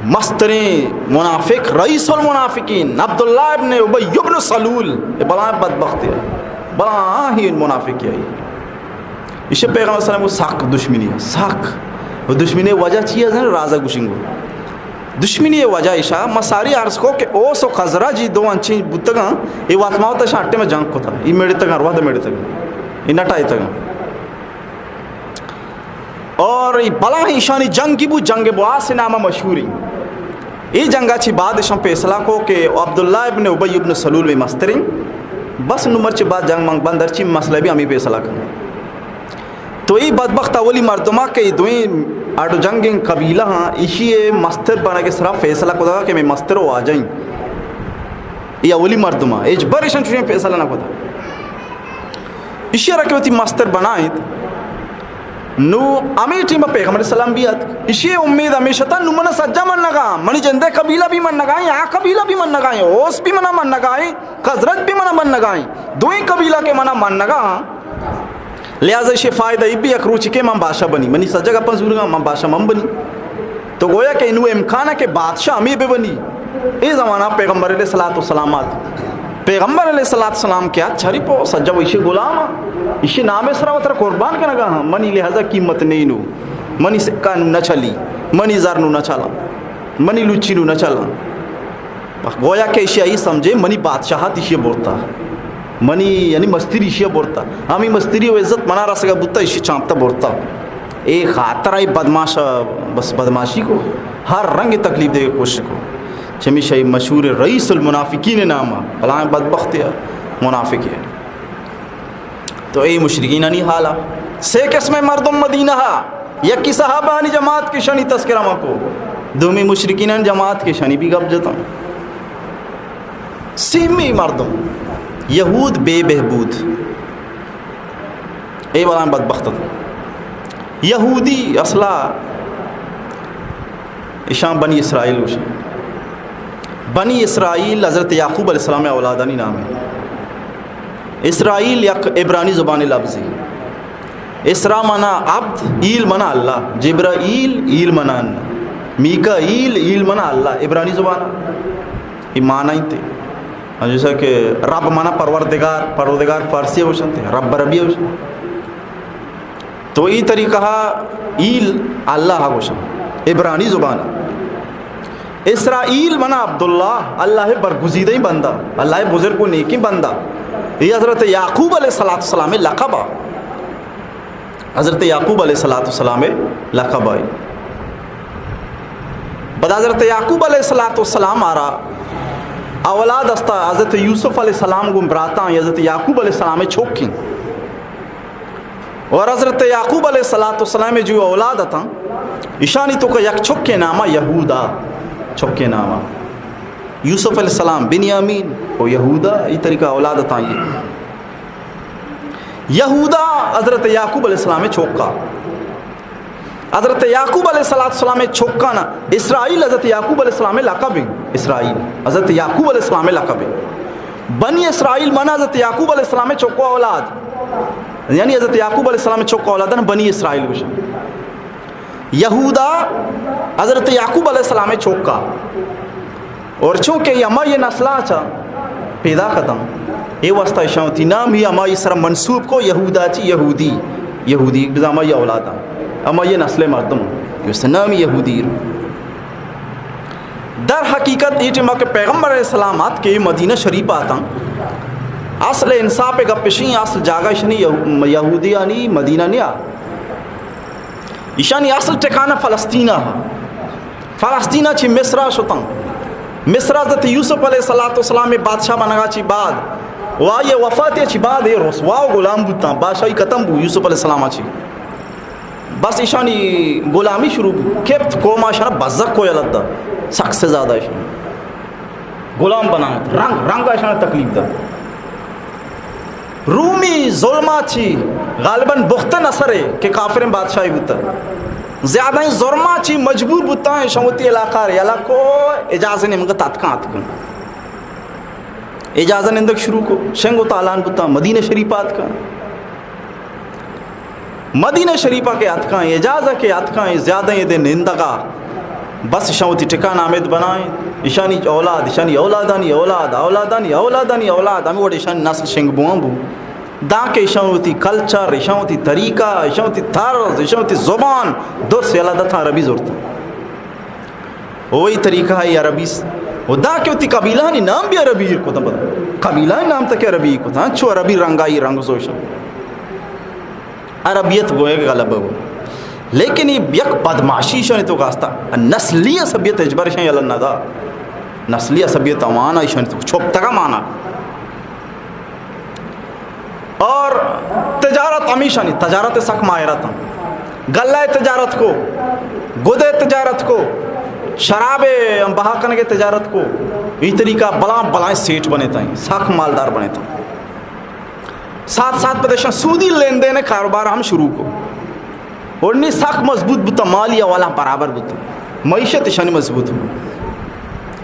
Speaker 1: مسترین منافق رئیس المنافقین عبداللہ ابن ابی ابن سلول بلا بدبختی ہے بلا ہی منافق ہے. اسے پیغمبر صلی اللہ علیہ وسلم کو ساک دشمنی ہے ساک وہ دشمنی وجہ چیئے ہیں رازہ گوشنگو دشمنی وجہ ایشا مساری عرض کو کہ اوس و خزرہ جی دو انچیں بودتگاں یہ واتماؤ تا شاٹے میں جنگ کو تھا یہ میڑے تگاں روح دا میڑے تگاں یہ نٹائی تگاں اور بلا ہی ایشانی جنگ کی بو جنگ بوا سے نامہ مشہوری یہ جنگا چی بعد اشان پیسلہ کو کہ عبداللہ ابن ابی ابن سلول میں مسترین بس نمبر چی بعد جنگ منگ بندر چی مسئلہ بھی ہمیں پیسلہ کرنا. تو یہ بدبخت اولی مردمہ کے دوئیں آٹو جنگیں قبیلہ ہاں اسی مستر بنا کے صرف فیصلہ کو دا کہ میں مستر ہو آ جائیں یہ اولی مردمہ اجبر اشان چوشیں فیصلہ نہ کو دا اسی رکھوتی مستر بنائیں نو امی ٹیم پیغمبر السلام بھی آت اسی امید ہمیشہ تا نو من سجا من نگا منی جندے قبیلہ بھی من نگائیں آ قبیلہ بھی من نگائیں اوس بھی من نگائیں خزرج بھی من نگائیں دوئیں قبیلہ کے من نگا لہذا اسے فائدہ بھی ایک روچ کے من بادشاہ بنی منی سجا کا پنزور گا من بادشاہ من بنی تو گویا کہ انو امکانہ کے بادشاہ ہمیں بھی بنی. اے زمانہ پیغمبر علیہ السلام پیغمبر علیہ السلام کیا چھری پو سجا وہ اسے غلام اسے نام سرا وطر قربان کا نگا منی لہذا قیمت نہیں نو منی سکا نو نہ چلی منی زر نو نہ چلا منی لچی نو نہ چلا گویا کہ اسے آئی سمجھے منی بادشاہت اسے بورتا منی یعنی مستری اسے بورتا ہمیں مستری و عزت منا رہا سکا بوتا اسے چانپتا بورتا ایک خاطر آئی بدماش بس بدماشی کو ہر رنگ تکلیف دے کے کوشش کو ہمیشہ مشہور رئیس المنافقین نامہ اللہ بدبخت ہے منافق ہے. تو اے مشرکین نہیں حالا سے قسم مردم مدینہ یکی صحابانی جماعت کی شنی تذکرہ مکو دومی مشرکین جماعت کی شنی بھی گپ جتا سیمی مردم یہود بے بہبود اے بلان بدبخت یہودی اصلا اشان بنی اسرائیل وشان بنی اسرائیل حضرت یعقوب علیہ السلام اولادانی نام ہے. اسرائیل یک عبرانی زبان لفظی اسرا منا عبد ایل منا اللہ جبرائیل ایل منا میکائیل ایل منا اللہ عبرانی زبان یہ معنی تھے جیسا کہ رب منا پروردگار فارسی ہوشن تھے رب ربی ہوشن تو یہ طریقہ ایل اللہ ہوشن عبرانی زبان. اسرائیل منا عبداللہ اللہ برگزیدہ بندہ اللہ بزرگ و نیکی بندہ یہ حضرت یعقوب علیہ السلام لقب حضرت یعقوب علیہ السلام لقب آئی بعد حضرت یعقوب علیہ السلام آ رہا اولاد استا حضرت یوسف علیہ السلام کو براتا حضرت یعقوب علیہ السلام چھوکیں اور حضرت یعقوب علیہ السلام جو اولاد تھا اشانی تو کا یک چھکے نامہ یہودا چھکے نامہ یوسف علیہ السلام بنیامین اور یہودا یہ طریقہ اولاد تھا یہودا حضرت یعقوب علیہ السلام چھوکا حضرت یعقوب علیہ السلام چھوکا نا اسرائیل حضرت یعقوب علیہ السلام لقب اسرائیل حضرت یعقوب علیہ السلام لقب بنی اسرائیل منا حضرت یعقوب علیہ السلام چھوکا اولاد یعنی حضرت یعقوب علیہ السلام چھوکا اولاد نا بنی اسرائیل وشن. یہودا حضرت یعقوب علیہ السلام چھوکا اور چونکہ یہ اما یہ نسلہ چا پیدا ختم یہ واسطہ اشان ہوتی نام ہی اما یہ سر منصوب کو یہودا چی یہودی یہودی اما یہ اولادا اما یہ نسل مردم یہ نام یہودی. در حقیقت یہ ٹیمہ کے پیغمبر علیہ السلامات کے مدینہ شریف آتا اصل انصاف گپشیں اصل جاگہ شنی یہودی آنی مدینہ نیا ایشانی اصل ٹھکانہ فلسطینہ فلسطینہ چی مصرہ شتن مصرہ حضرت یوسف علیہ السلام بادشاہ بنگا چی بعد یہ وفات چی بعد یہ رسوا و غلام بودتا بادشاہی ختم بو یوسف علیہ السلام چی بس ایشانی غلامی شروع کیپت قوم آشان بزک کو یلد دا سخت سے زیادہ ایشان غلام بنایت رنگ ایشان تکلیف دا رومی ظلمہ چی غالباً بخت نصر ہے کہ کافر بادشاہی بتا زیادہ ہی ظلمہ چی مجبور بتا ہے شموتی علاقہ رہی اللہ کو اجازہ نہیں مگا تاتکاں آتکاں اجازہ نندک شروع کو شنگو تالان بتا مدینہ شریفات کا مدینہ شریفہ کے آتکاں اجازہ کے آتکاں زیادہ یہ دے نندگا بس شموتی ٹکان آمد بنائیں ایشانی اولاد ایشانی اولادانی اولاد اولادانی اولادانی اولاد ہمیں وڑی ایشانی نسل شنگ بوان بو دا کے ایشانوتی کلچر ایشانوتی طریقہ ایشانوتی طرز ایشانوتی زبان دور سے اللہ تھا عربی زورتا وہی طریقہ ہے عربی وہ دا کے ہوتی قبیلہ نام بھی عربی کو تا قبیلہ نام تک عربی کو تا چھو عربی رنگائی رنگ زوشن عربیت گوئے گا غلب ہو لیکن یہ یک بدماشی شانی تو کاستا نسلی عصبیت اجبر شانی اللہ ندا نسلی عصبیت امانا شانی تو چھوپتا کا مانا اور تجارت امیشانی تجارت سک ماہرات گلہ تجارت کو گدے تجارت کو شراب بہا کرنے کے تجارت کو یہ طریقہ بلائیں سیٹ بنے تھا سک مالدار بنے تھا ساتھ ساتھ پدیشان سودی لین دین کاروبار ہم شروع کو اور نہیں سخت مضبوط بتا مالی والا برابر بتا معیشت شانی مضبوط ہو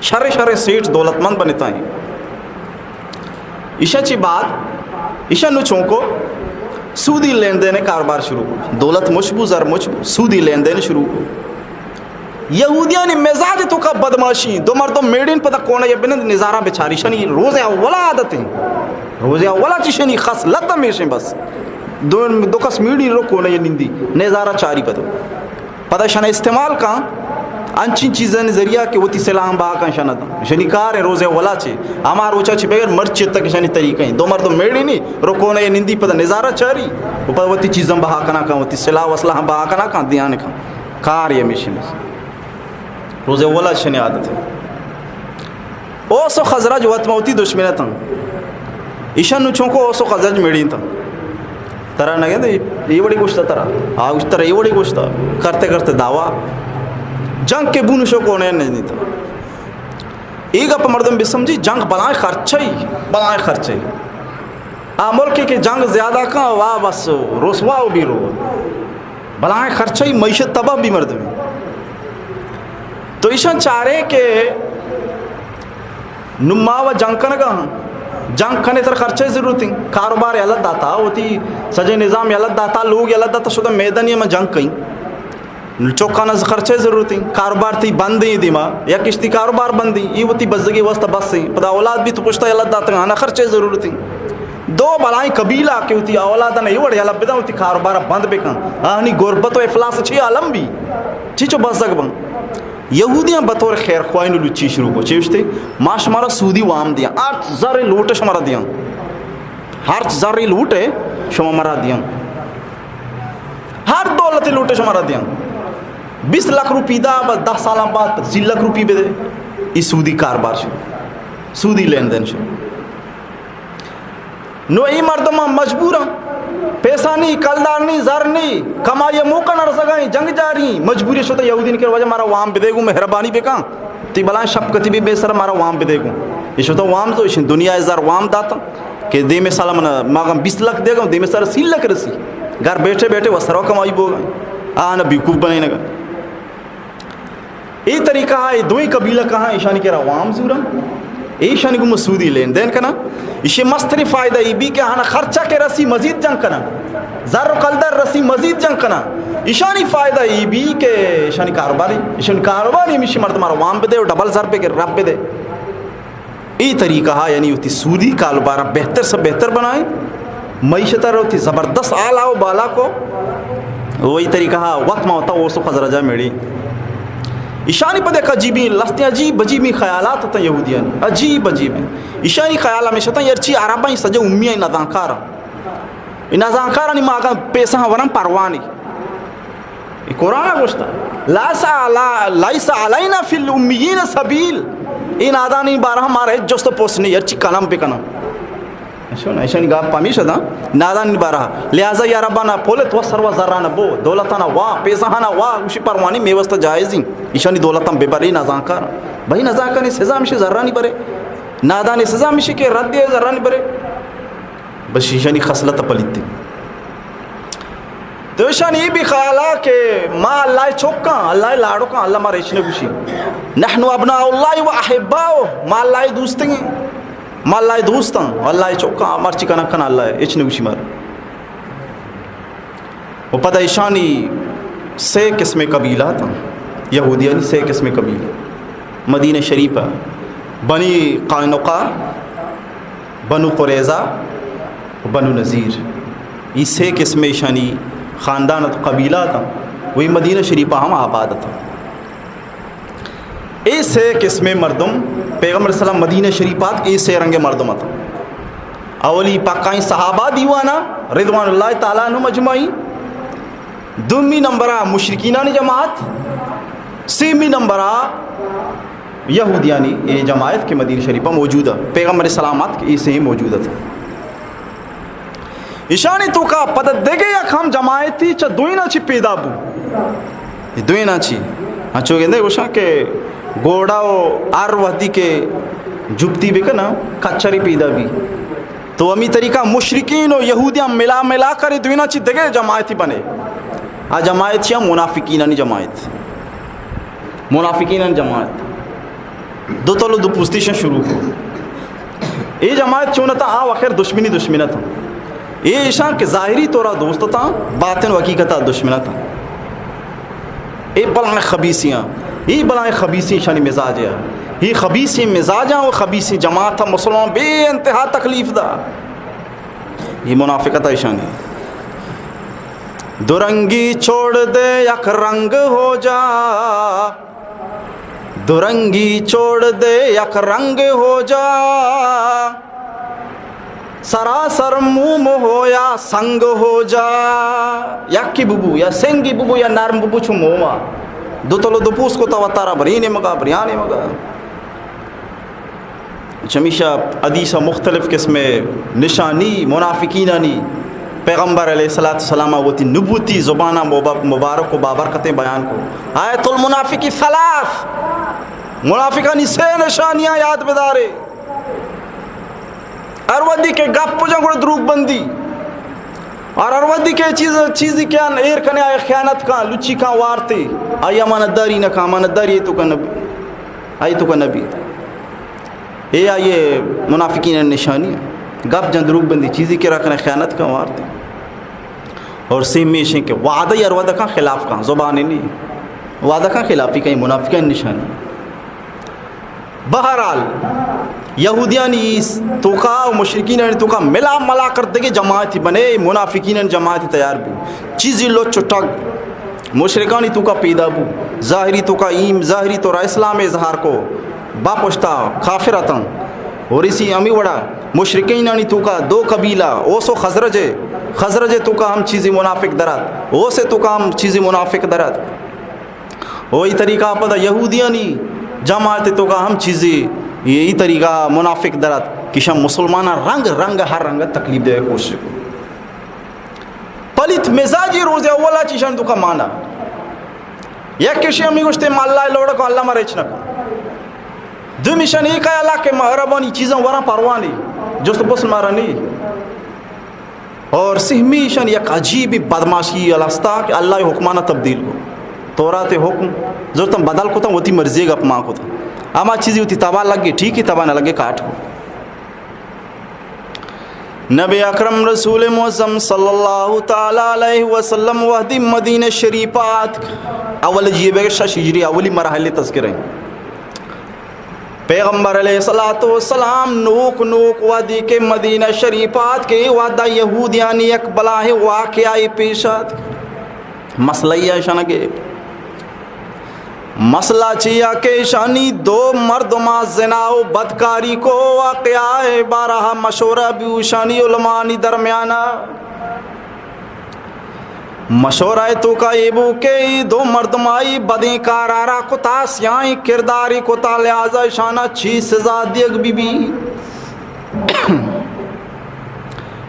Speaker 1: شر سیٹ دولت مند بنتا ہے ایشا چی بات ایشا نچوں کو سودی لین دین کاروبار شروع کو دولت مشبو زر مشبو سودی لین دین شروع کو یہودیانی مزاج تو کا بدماشی دو مردوں میڈین پتا کونا یہ بند نظارہ بچاری شانی روز اولا عادت ہیں روز اولا چی شانی خاص لتا میشیں بس دو کس میڈی رو کونا یہ نندی نظارہ چاری پتا شنا استعمال کا انچین چیزیں ذریعہ کہ وہ تی سلام با کا شنا دا شنی کار ہے روز اولا چی ہمار اوچا چی بغیر مرچ تک شنی طریقہ ہیں دو مردوں میڈی نہیں رو کونا یہ نندی پتا نظارہ چاری وہ پتا وہ تی چیزیں بہا کنا کا وہ تی سلا وصلہ ہم بہا کنا کا دیانے کا کار یہ میشن روز اولا شنی عادت ہے اوسو خزرج وقت موتی دشمنتا ایشان نچوں کو اوسو خزرج میڈین تا ترہ نگے دے یہ بڑی گوشتا ترہ آگوش ترہ یہ بڑی گوشتا کرتے کرتے دعویٰ جنگ کے بونشو کو انہیں نہیں تھا ایک اپا مردم بھی سمجھی جنگ بلائیں خرچائی ملکی کے جنگ زیادہ کہاں واہ بس رسواؤ بھی رو بلائیں خرچائی معیشت تباہ بھی مردم تو ایشان چارے کہ نماو جنگ کنگا جنگ کھنے تر خرچے ضرورت ہیں کاروبار یلد داتا ہوتی سجے نظام یلد داتا لوگ یلد داتا شدہ میدانی میں جنگ کہیں چوکانا خرچے ضرورت ہیں کاروبار تھی بند ہیں دیما یا کشتی کاروبار بند ہیں یہ ہوتی بزدگی وسط بس ہیں پتہ اولاد بھی تو پشتہ یلد داتا ہیں خرچے ضرورت ہیں دو بلائیں قبیلہ کی ہوتی اولادہ نہیں وڑی یلد بیدا ہوتی کاروبار بند بکن آنی غربت و افلاس چھی عالم بھی چیچو بزدگ بن یہودیاں بطور خیر خواہی لچی شروع کو چیوشتے ما شمارا سودی وام دیا 8 ذرے لوٹے شمارا دیا ہر ذرے لوٹے شمارا دیا ہر دولت لوٹے شمارا دیا 20 لاکھ روپی دا بس 10 سالہ بعد 30 لاکھ روپی بے دے یہ سودی کاربار شروع سودی لین دین شروع نو ای مردمہ مجبورا پیسہ نہیں کلدار نہیں زر نہیں کمائی موقع نہ رسگائیں جنگ جاری مجبوری شتا یہودین کے وجہ مارا وام بدے گو مہربانی بے کان تی بلائیں شپکتی بھی بے سر مارا وام بدے گو یہ شتا وام تو اشن دنیا ازار وام داتا کہ دے میں سالا منا ماغم 20 لاکھ دے گا دے میں سر 30 لاکھ رسی گھر بیٹھے بیٹھے وہ سرو کمائی بو گئے آنا بیوقوف بنے نگا یہ طریقہ ہے دوئی قبیلہ کہاں ایشانی کہہ رہا وام زورا ایشانی کو مسعودی لین دین کنا اسے مستری فائدہ ای بھی کہ ہانا خرچہ کے رسی مزید جنگ کنا زر و قلدر رسی مزید جنگ کنا ایشانی فائدہ ای بھی کہ ایشانی کاروباری میشی مرد مارا وام بدے اور ڈبل زر پہ کہ رب بدے ای طریقہ ہے یعنی ہوتی سودی کاروبارہ بہتر سے بہتر بنائیں معیشتہ ہوتی زبردست آلہ و بالا کو وہی طریقہ ہے وقت میں ہوتا وہ سو خزرجہ میڑی ایشانی پہ دیکھا عجیبی لستے عجیبی خیالات ہوتا یہودیان عجیب ایشانی خیال ہمیشہ تا یرچی عربہ ہی سجے امیہ نازانکارا نازانکارا نہیں ماغا پیسہ ورم پروانی یہ قرآن گوشتا لائس علینا فی الامیین سبیل این آدانی بارہ ہمارے جست پوسنی یرچی کلم پہ کنم شون ایشانی گاپ پامی شدا نادان بارا لہذا یا ربانا پولت و سروا ذرانا بو دولتانا وا پیسانا وا وشی پروانی میوست جائزین ایشانی دولتان ببری نازانکار بھائی نازانکار سزا میشه ذرانی بره نادان سزا میشه که رد ذرانی بره بس ایشانی خصلت پلیتی تو ایشانی یہ بھی خیالا کہ ما اللہ چوکاں اللہ لاڑو کاں اللہ ما ریچنے گوشی نحنو ابناء اللہ و احباؤ ما اللہ دوستیں ما اللہ دوستاں اللہ چوکاں مرچی کنا کنا اللہ ایچنے گوشی مار وہ پتہ ایشانی سے قسم قبیلہ تھا یہودیانی سے قسم قبیلہ مدینہ شریفہ بنی قینقاع بنو قریظہ بنو نذیر یہ سے قسم ایشانی خاندان قبیلہ تھا وہی مدینہ شریفہ ہم آباد تھا اس سے قسم مردم پیغمبر صلی اللہ علیہ وسلم مدینہ شریفات کے اس سے رنگ مردم تھا اولی پاکائیں صحابہ دیوانا رضوان اللہ تعالیٰ عنہ مجمعین دومی نمبرہ مشرکینانی جماعت سیمی نمبرہ یہودیانی یہ جماعت کے مدینہ شریفہ موجودہ پیغمبر سلامات کے اس سے ہی موجودہ تھا ایشانی تو کا پتہ دیگے یک ہم جماعتی چا دوئینا چی پیدا بو دوئینا چی چو گندے گوشا کہ گوڑا و آر وحدی کے جبتی بھی کنا کچھری پیدا بھی تو امی طریقہ مشرکین و یہودیاں ملا کر دوئینا چی دیگے جماعتی بنے آ جماعت چیا منافقینانی جماعت منافقینانی جماعت دو تلو دو پوستیشن شروع ہو یہ جماعت چونتا آخر دشمنی تھا یہ ایشان کے ظاہری طورا دوست تھا باطن حقیقتہ دشمنہ تھا یہ بلائیں خبیصیاں یہ بلائیں خبیصی شانی مزاج ہے یہ خبیصی مزاجاں و خبیصی جماعت تھا مسلمان بے انتہا تکلیف دا یہ منافقت ایشانی دورنگی چھوڑ دے یک رنگ ہو جا دورنگی چھوڑ دے یک رنگ ہو جا سراسر موم ہو یا سنگ ہو جا یکی ببو یا سنگی ببو یا نرم ببو چھو موما دو تلو دو پوس کو تواتارا برینے مگا بریانے مگا چمیشہ حدیثہ مختلف قسم نشانی منافقینانی پیغمبر علیہ السلام ہوتی نبوتی زبانہ مبارک و بابرکتیں بیان کو آیت المنافقی ثلاث منافقانی سے نشانیاں یاد بدارے ارودی کے گپ پجا گوڑ دروگ بندی اور ارودی کے چیزی کیا ایر کنے آئے خیانت کا لچی کا وارتے آئی امانتداری نہ کا امانتداری تو کا نبی آئی تو کا نبی اے آئیے منافقین نشانی گپ جن دروگ بندی چیزی کے رکھنے خیانت کا وارتے اور سیمیشن کے وعدہ یا ارودہ کا خلاف کا زبانی نہیں وعدہ کا خلافی کا منافقین نشانی بہرحال یہودیانی توقع و مشرکین توقع ملا کر دے جماعتی بنے منافقین جماعتی تیار بو چیزی لو چٹک مشرکانی توقع پیدا بو ظاہری توقع ایم ظاہری تو اسلام اظہار کو با پشتا کافرتاں اور اسی امی وڑا مشرکینانی توقع دو قبیلہ اوسو خزرج توقع ہم چیزی منافق درات اوسے توقع ہم چیزی منافق درات وہی طریقہ پتہ یہودیانی جماعت توقع ہم چیزی یہی طریقہ منافق درات کشم مسلمانہ رنگ ہر رنگ تکلیف دے کوشش کو پلیت مزاجی روز اولا چیشن تو کا مانا یا کشی امی گوشتے اللہ لوڑا کو اللہ مرچنا کو دو مشن ایک ہے اللہ کے مہربانی چیزیں ورا پروانی جو تو بس مارا نہیں اور سہمیشن یک عجیب بدماشی الاستا کہ اللہ حکمانہ تبدیل کو تورات حکم جو تم بدل کو تھا وہ تی مرضی گا اپنا کو تھا اما چیزی ہوتی تباہ لگ گئی ٹھیک ہی تباہ نہ لگے کاٹ کو نبی اکرم رسول معظم صلی اللہ تعالی علیہ وسلم وحدی مدینہ شریفات اول جیبے شش ہجری اولی مرحلے تذکر ہیں پیغمبر علیہ السلام نوک وحدی کے مدینہ شریفات کے وعدہ یہودیانی یک بلاہ واقعی پیشات مسئلہ یہ شنگے مسئلہ چیا کہ شانی دو مردما زنا و بدکاری کو واقعہ بارہ مشورہ بھی شانی علمانی درمیانہ مشورہ تو کا ایبو کے دو مردمائی بدیں کارارہ کو تاسیائیں کرداری کو تا لہذا شانہ چیز سزا دیگ بی بی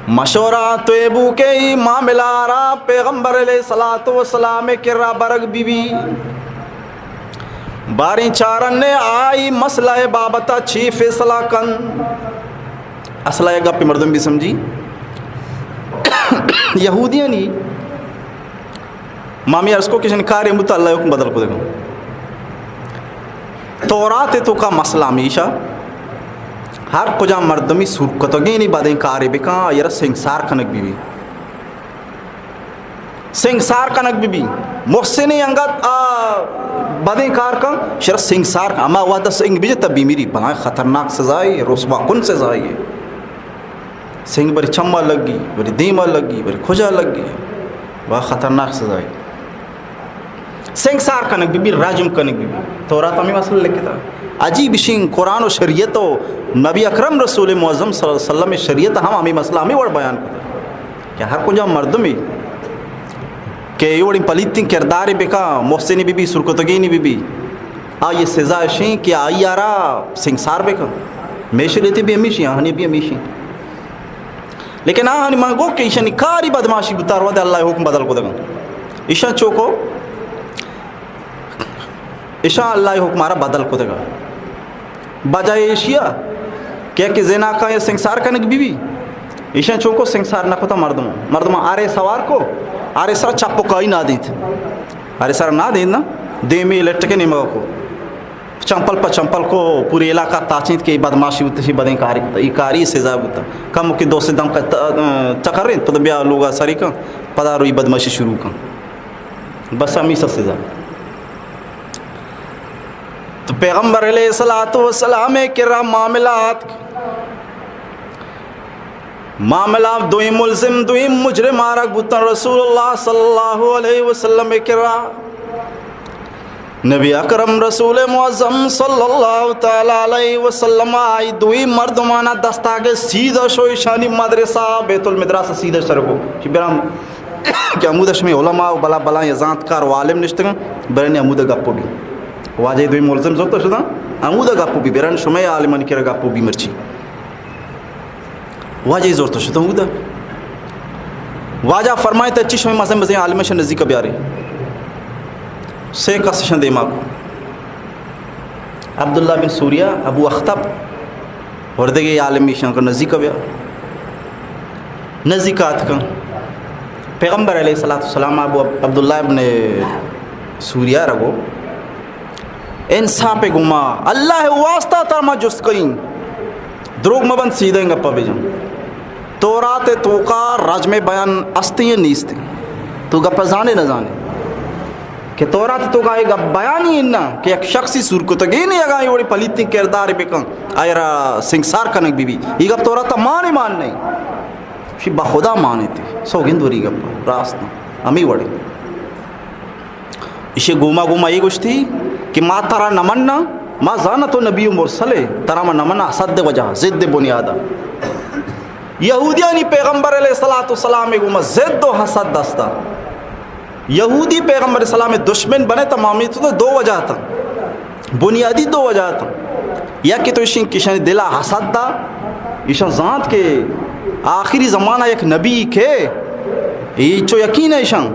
Speaker 1: مشورہ تو ابو کے ہی معاملہ را پیغمبر علیہ الصلوۃ والسلام کرا برگ بی بی باری چارن نے آئی مسئلہ بابتا چھی فیصلہ کن اصلہ گپ مردم بھی سمجھی یہودیاں نہیں مامی عرض کو کسی کار امبتا اللہ حکم بدل کو دیکھو تورات تو کا مسئلہ ہمیشہ ہر کجا مردمی سرکتگی نہیں بادیں کاری بکا یرا سنگسار کنک بی سنگسار کنک بی محسنی انگت بادیں کار کا شرا سنگسار کا اما وعدہ سنگ بھی تب بھی میری بنائے خطرناک سزائی رسوا کن سزائی ہے سنگ بری چمہ لگ گئی بری دیمہ لگ گئی بری کھجا لگ گئی وہ خطرناک سزائی سنگسار کنک بی راجم کنک بی تورات ہمیں مسئلہ لکھتا عجیب شین قرآن و شریعت و نبی اکرم رسول معظم صلی اللہ علیہ وسلم شریعت ہمیں مسئلہ ہمیں وڑ بیان کرتا کہ ہر کجا مردمی کہ یہ وڑی پلیتیں کرداری بکا محسنی بی بی سرکتگینی بی بی یہ سزا شین کہ آئی آرہ سنگسار بکا میشی لیتی بھی ہمیشی ہنی بھی ہمیشی لیکن ہنی مانگو کہ ایشانی کاری بدماشی بتاروا دے اللہ حکم بدل کو دے گا ایشان چوکو ایشان اللہ حکم آرہ بدل کو دے گا بجائے ایشیا کہ زینا کا یہ سنگسار کنک بی بی ایشان چوکو سنگسار نہ کتا مردم آرے سوار کو آرے سر چپو کائی نہ دیت آرے سر نہ دین نا دے میں لٹکے نہیں مگا کو چمپل پا چمپل کو پوری علاقہ تاچیت کے بدماشی ہوتا ہے بدیں کاری ہوتا ہے یہ کاری سزا ہوتا کم کی دو سے دم کا چکر رہے پتہ بیا لوگا ساری کا پدا روی بدماشی شروع کا بس ہمیں سا سزا تو پیغمبر علیہ الصلوۃ والسلام کرا معاملات دوئی ملزم دوئی مجرم آرک بوتن رسول اللہ صلی اللہ علیہ وسلم کرا نبی اکرم رسول معظم صلی اللہ تعالی علیہ وسلم آئی دوئی مردمانہ دستاگے سیدھا شوئی شانی مدرسہ بیت المدرسہ سیدھا سرگو کہ برام کہ عمودش میں علماء و بلا بلا یزانت کار و عالم نشتگا برانی عمودہ گپو بھی واجہ دوئی ملزم زوتا شدہ عمودہ گپو بھی بران شمی عالمان کی گپو بھی مرچی واجہ زورتا شدہ عمودہ واجہ فرمائے تا اچھی شمی مزیں مزیں عالم شن نزدیک بیارے سے کا سشن دیما کو عبداللہ بن سوریہ ابو اختب وردگی عالمی شن کا نزدیک بیا نزدیکات کا پیغمبر علیہ السلام ابو عبداللہ بن سوریہ رگو انسان پہ گما اللہ واسطہ ترما جست کئیں دروگ مبند سیدھیں گا پا جان تورات تو کا راج میں بیان استی ہیں نیستی تو گا زانے نہ زانے کہ تورات تو کا ایک بیان ہی انہا کہ ایک شخصی سرکتگی نہیں اگا یہ وڑی پلیتی کردار بکن آئیرا سنگسار کنک بی بی یہ گا تورات مانے مان نہیں شی بخدا مانے تھی سو گندوری گا راست امی وڑی اسے گوما گوما یہ گوش تھی کہ ما ترا نمنا ما زانتو نبی مرسلے ترا ما نمنا صد وجہ زد بنیادہ یہودیانی پیغمبر علیہ السلام گوما زد و حسد دستا یہودی پیغمبر السلام دشمن بنے تمامی تو دو وجہ تھا بنیادی دو وجہ تھا یا کہ تو اشن کشن دلا حسد دا اشن ذات کے آخری زمانہ ایک نبی کے یہ چو یقین ہے اشن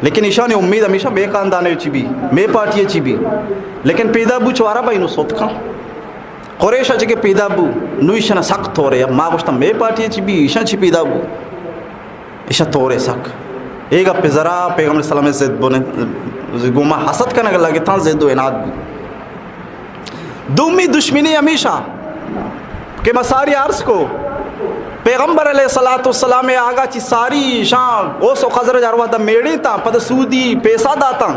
Speaker 1: لیکن اشان امید ہمیشہ بے خاندانے چی بھی میں پارٹی چی بھی لیکن پیدا بو چوارا بھائی نو سوت کھا قریش اچھے کہ پیدا بو نو اشن سخت ہو رہے ماں گوشتا میں پارٹی چی بھی اشن چی پیدا بو اشن تورے سخت ایک اپنے ذرا پیغمبر صلی اللہ علیہ وسلم گوما حسد کرنے لگے تھا زید و اناد بھی دومی دشمنی ہمیشہ کہ مساری عرض کو پیغمبر علیہ السلام آگا چی ساری شان اوس و خزرج اروا دا میڑی تا پد سودی پیسہ داتا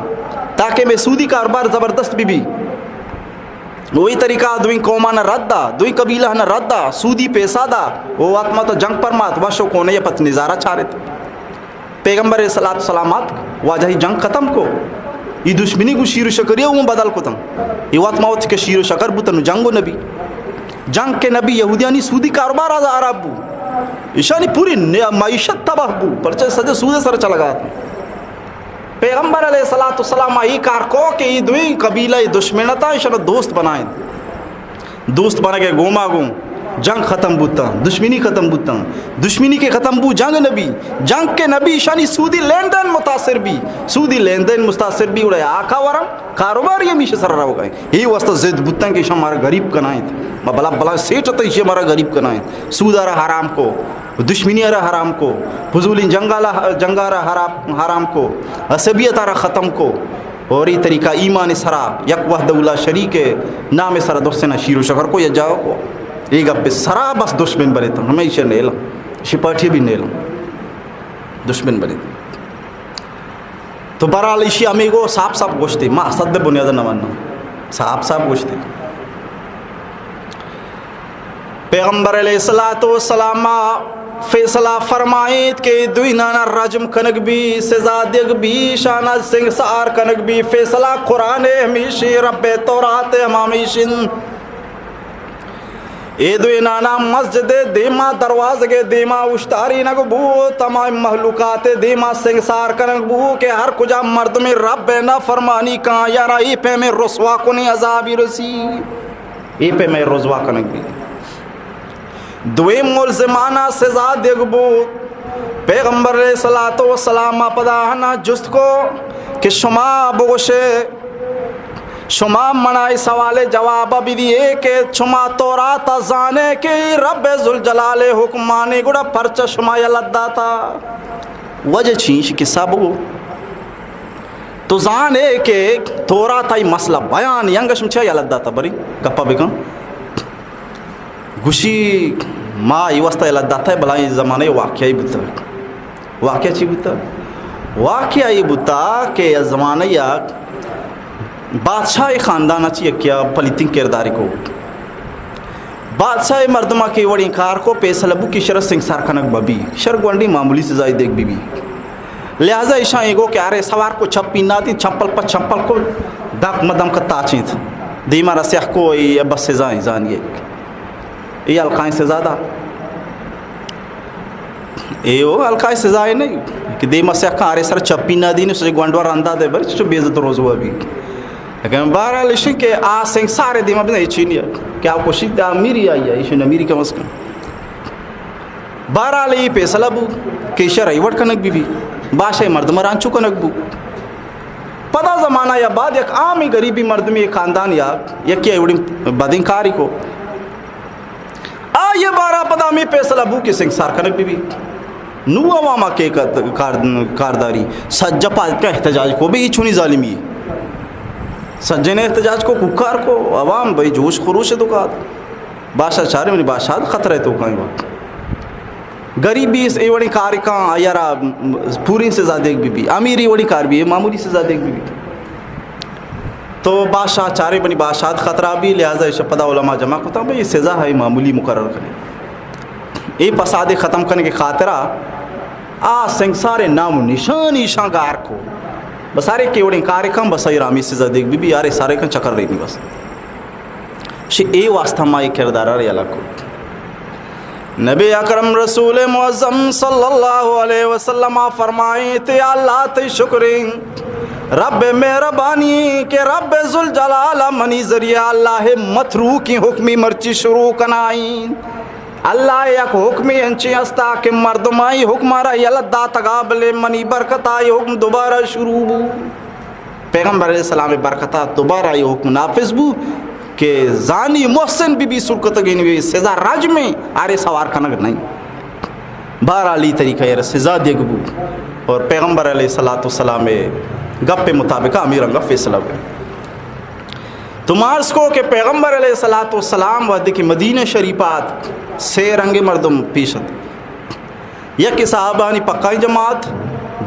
Speaker 1: تاکہ میں سودی کاروبار زبردست بھی وہی طریقہ دوئی قومانہ رد دا دوئی قبیلہ نہ رد دا سودی پیسہ دا وہ آتما تو جنگ پر مات وشو کونے یا پت نظارہ چھا رہے تھے پیغمبر صلی اللہ علیہ وسلم واجہ جنگ ختم کو یہ دشمنی کو شیر و شکریہ وہ بدل کو تم یہ وقت موت کے شیر و شکر بوتن جنگ و نبی جنگ کے نبی یہودیانی سودی کاروبار آزا عرب بو اشانی پوری معیشت تباہ بو پرچہ سجے سودے سر چلا گا تھا پیغمبر علیہ السلام یہ کار کو کہ یہ دوئی قبیلہ دشمنتا اشان دوست بنائیں دوست بنا کے گوما گوم جنگ ختم بوتا دشمنی ختم بوتا دشمنی کے ختم بو جنگ نبی جنگ کے نبی شانی سودی لین دین متاثر بھی سودی لین دین متاثر بھی اڑے آقا ورم کاروبار یہ میشے سر رہا گئے یہی واسطہ زد بوتا کہ ہمارا غریب کنائیں میں بلا بلا سیٹ ہوتا ہے ہمارا غریب کنائیں سود آرہ حرام کو دشمنی آرہ حرام کو فضول جنگارہ حرام کو عصبیت آرہ ختم کو اور یہ طریقہ ایمان سرا یک وحدہ لا شریک نام سرا دوستنا شیر و شکر کو یا جاؤ کو ایک گپ سرا بس دشمن بنے تھا ہمیشہ نیلا شپاٹھی بھی نیلا دشمن بنے تو برحال ایشی امیگو صاحب گوشتے ماں صد بنیادہ نوانا صاحب گوشتے پیغمبر علیہ السلام فیصلہ فرمائیت کہ دوی نانا رجم کنک بھی سزا دیگ بھی شانہ سنگ سار کنک بھی فیصلہ قرآن ہمیشی رب تورات ہمیشن اے دوی نانا مسجد دیما دروازے دیما اشتاری نگ بو تمام محلوقات دیما سنگ سار کنک بو کہ ہر کجا مرد میں رب نہ فرمانی کہاں یارا ای پہ میں رسوا کنی عذابی رسی ای پہ میں رسوا کنک بھی دویم ملزمانہ سزا دیگبو پیغمبر علیہ السلام پداہنا جست کو کہ شما بگوشے شما منائی سوال جواب بھی دیئے کہ شما تورات زانے کہ رب ذوالجلال حکمانے گڑا پرچہ شما یلدہ تھا وجہ چینش کسا بگو تو زانے کہ تورات آئی مسئلہ بیان ینگش مچھا یلدہ تھا بری گپا بکن گوشی ماں یہ واسطہ یلدہ تھا بلائی زمانے واقعی بتا واقعہ چی بتا واقعہ یہ بتا کہ زمانہ یا بادشاہ خاندانہ چی کیا پلیتنگ کرداری کو بادشاہ مردمہ کی وڑی کار کو پیسلبو کی شرط سنگ سار کنک ببی شرگوانڈی معمولی سزائی دیکھ بی لہذا ایشاں ایگو کہ آرے سوار کو چھپ پینا تھی چھپل پر چھپل کو داک مدم کا تاچیں تھا دیمہ رسیح کو یہ بس سزائیں زانیے یہ القائیں سے زیادہ یہ وہ القائیں سے زیادہ نہیں کہ دیمہ سے اکھا آرے سر چپی نہ دین اسے گوانڈوار اندہ دے بر چو بیزت روز ہوا بھی لیکن بہرحال اشن کہ آ سنگ سارے دیمہ بھی نہیں چینی ہے کہ آپ کو شید امیری آئی ہے اشن امیری کم از کم بہرحال یہ پیسلہ بو کہ شرعی وٹ کنک بھی باشای مردمران چو کنک بو پدا زمانہ یا بعد یک عامی غریبی مردمی خاندان یا یکی ایوڑی بدنکاری کو یہ بارہ پدا میں پیسلہ بو کے سنگ سار کنک بھی نو عواما کے کارداری سجا پاک کا احتجاج کو بھی چھونی ظالمی سجن احتجاج کو ککار کو عوام بھائی جوش خروش دکات بادشاہ چارے منی بادشاہ خطرہ تو کہیں وقت غریبی اس ایوڑی کار کان یارا پوری سے زیادہ بھی امیری وڑی کار بھی معمولی سے زیادہ بھی تو بادشاہ چارے بنی بادشاہ خطرہ بھی لہٰذا شپدہ علماء جمع کو تھا بھئی یہ سزا ہے معمولی مقرر کریں یہ فساد ختم کرنے کے خاطرہ سنگ سارے نام و نشانی شانگار کو بسارے کے وڑیں کارے کم بسائی رامی سزا دیکھ بھی یارے سارے کن چکر رہی نہیں بس اے واسطہ مائی کردارہ رہی اللہ کو نبی اکرم رسول معظم صلی اللہ علیہ وسلم فرمائیں تے اللہ تے شکریں رب مہربانی کہ رب ذوالجلال منی ذریعہ اللہ مترو کی حکمی مرچی شروع کنائیں اللہ یک حکمی انچی استا کہ مردمائی حکمارا یلدہ تقابل منی برکتائی حکم دوبارہ شروع بو پیغمبر علیہ السلام برکتہ دوبارہ یہ حکم نافذ بو کہ زانی محسن بھی سرکت گئی نہیں سزا راج میں آرے سوار کنگ نہیں بہر علی طریقہ یہ سزا دیگ بو اور پیغمبر علیہ السلام گپ پہ مطابق امیر انگا فیصلہ ہوئے تو مارس کو کہ پیغمبر علیہ السلام ودی کی مدینہ شریفات سے رنگ مردم پیشت یک صحابانی پکائی جماعت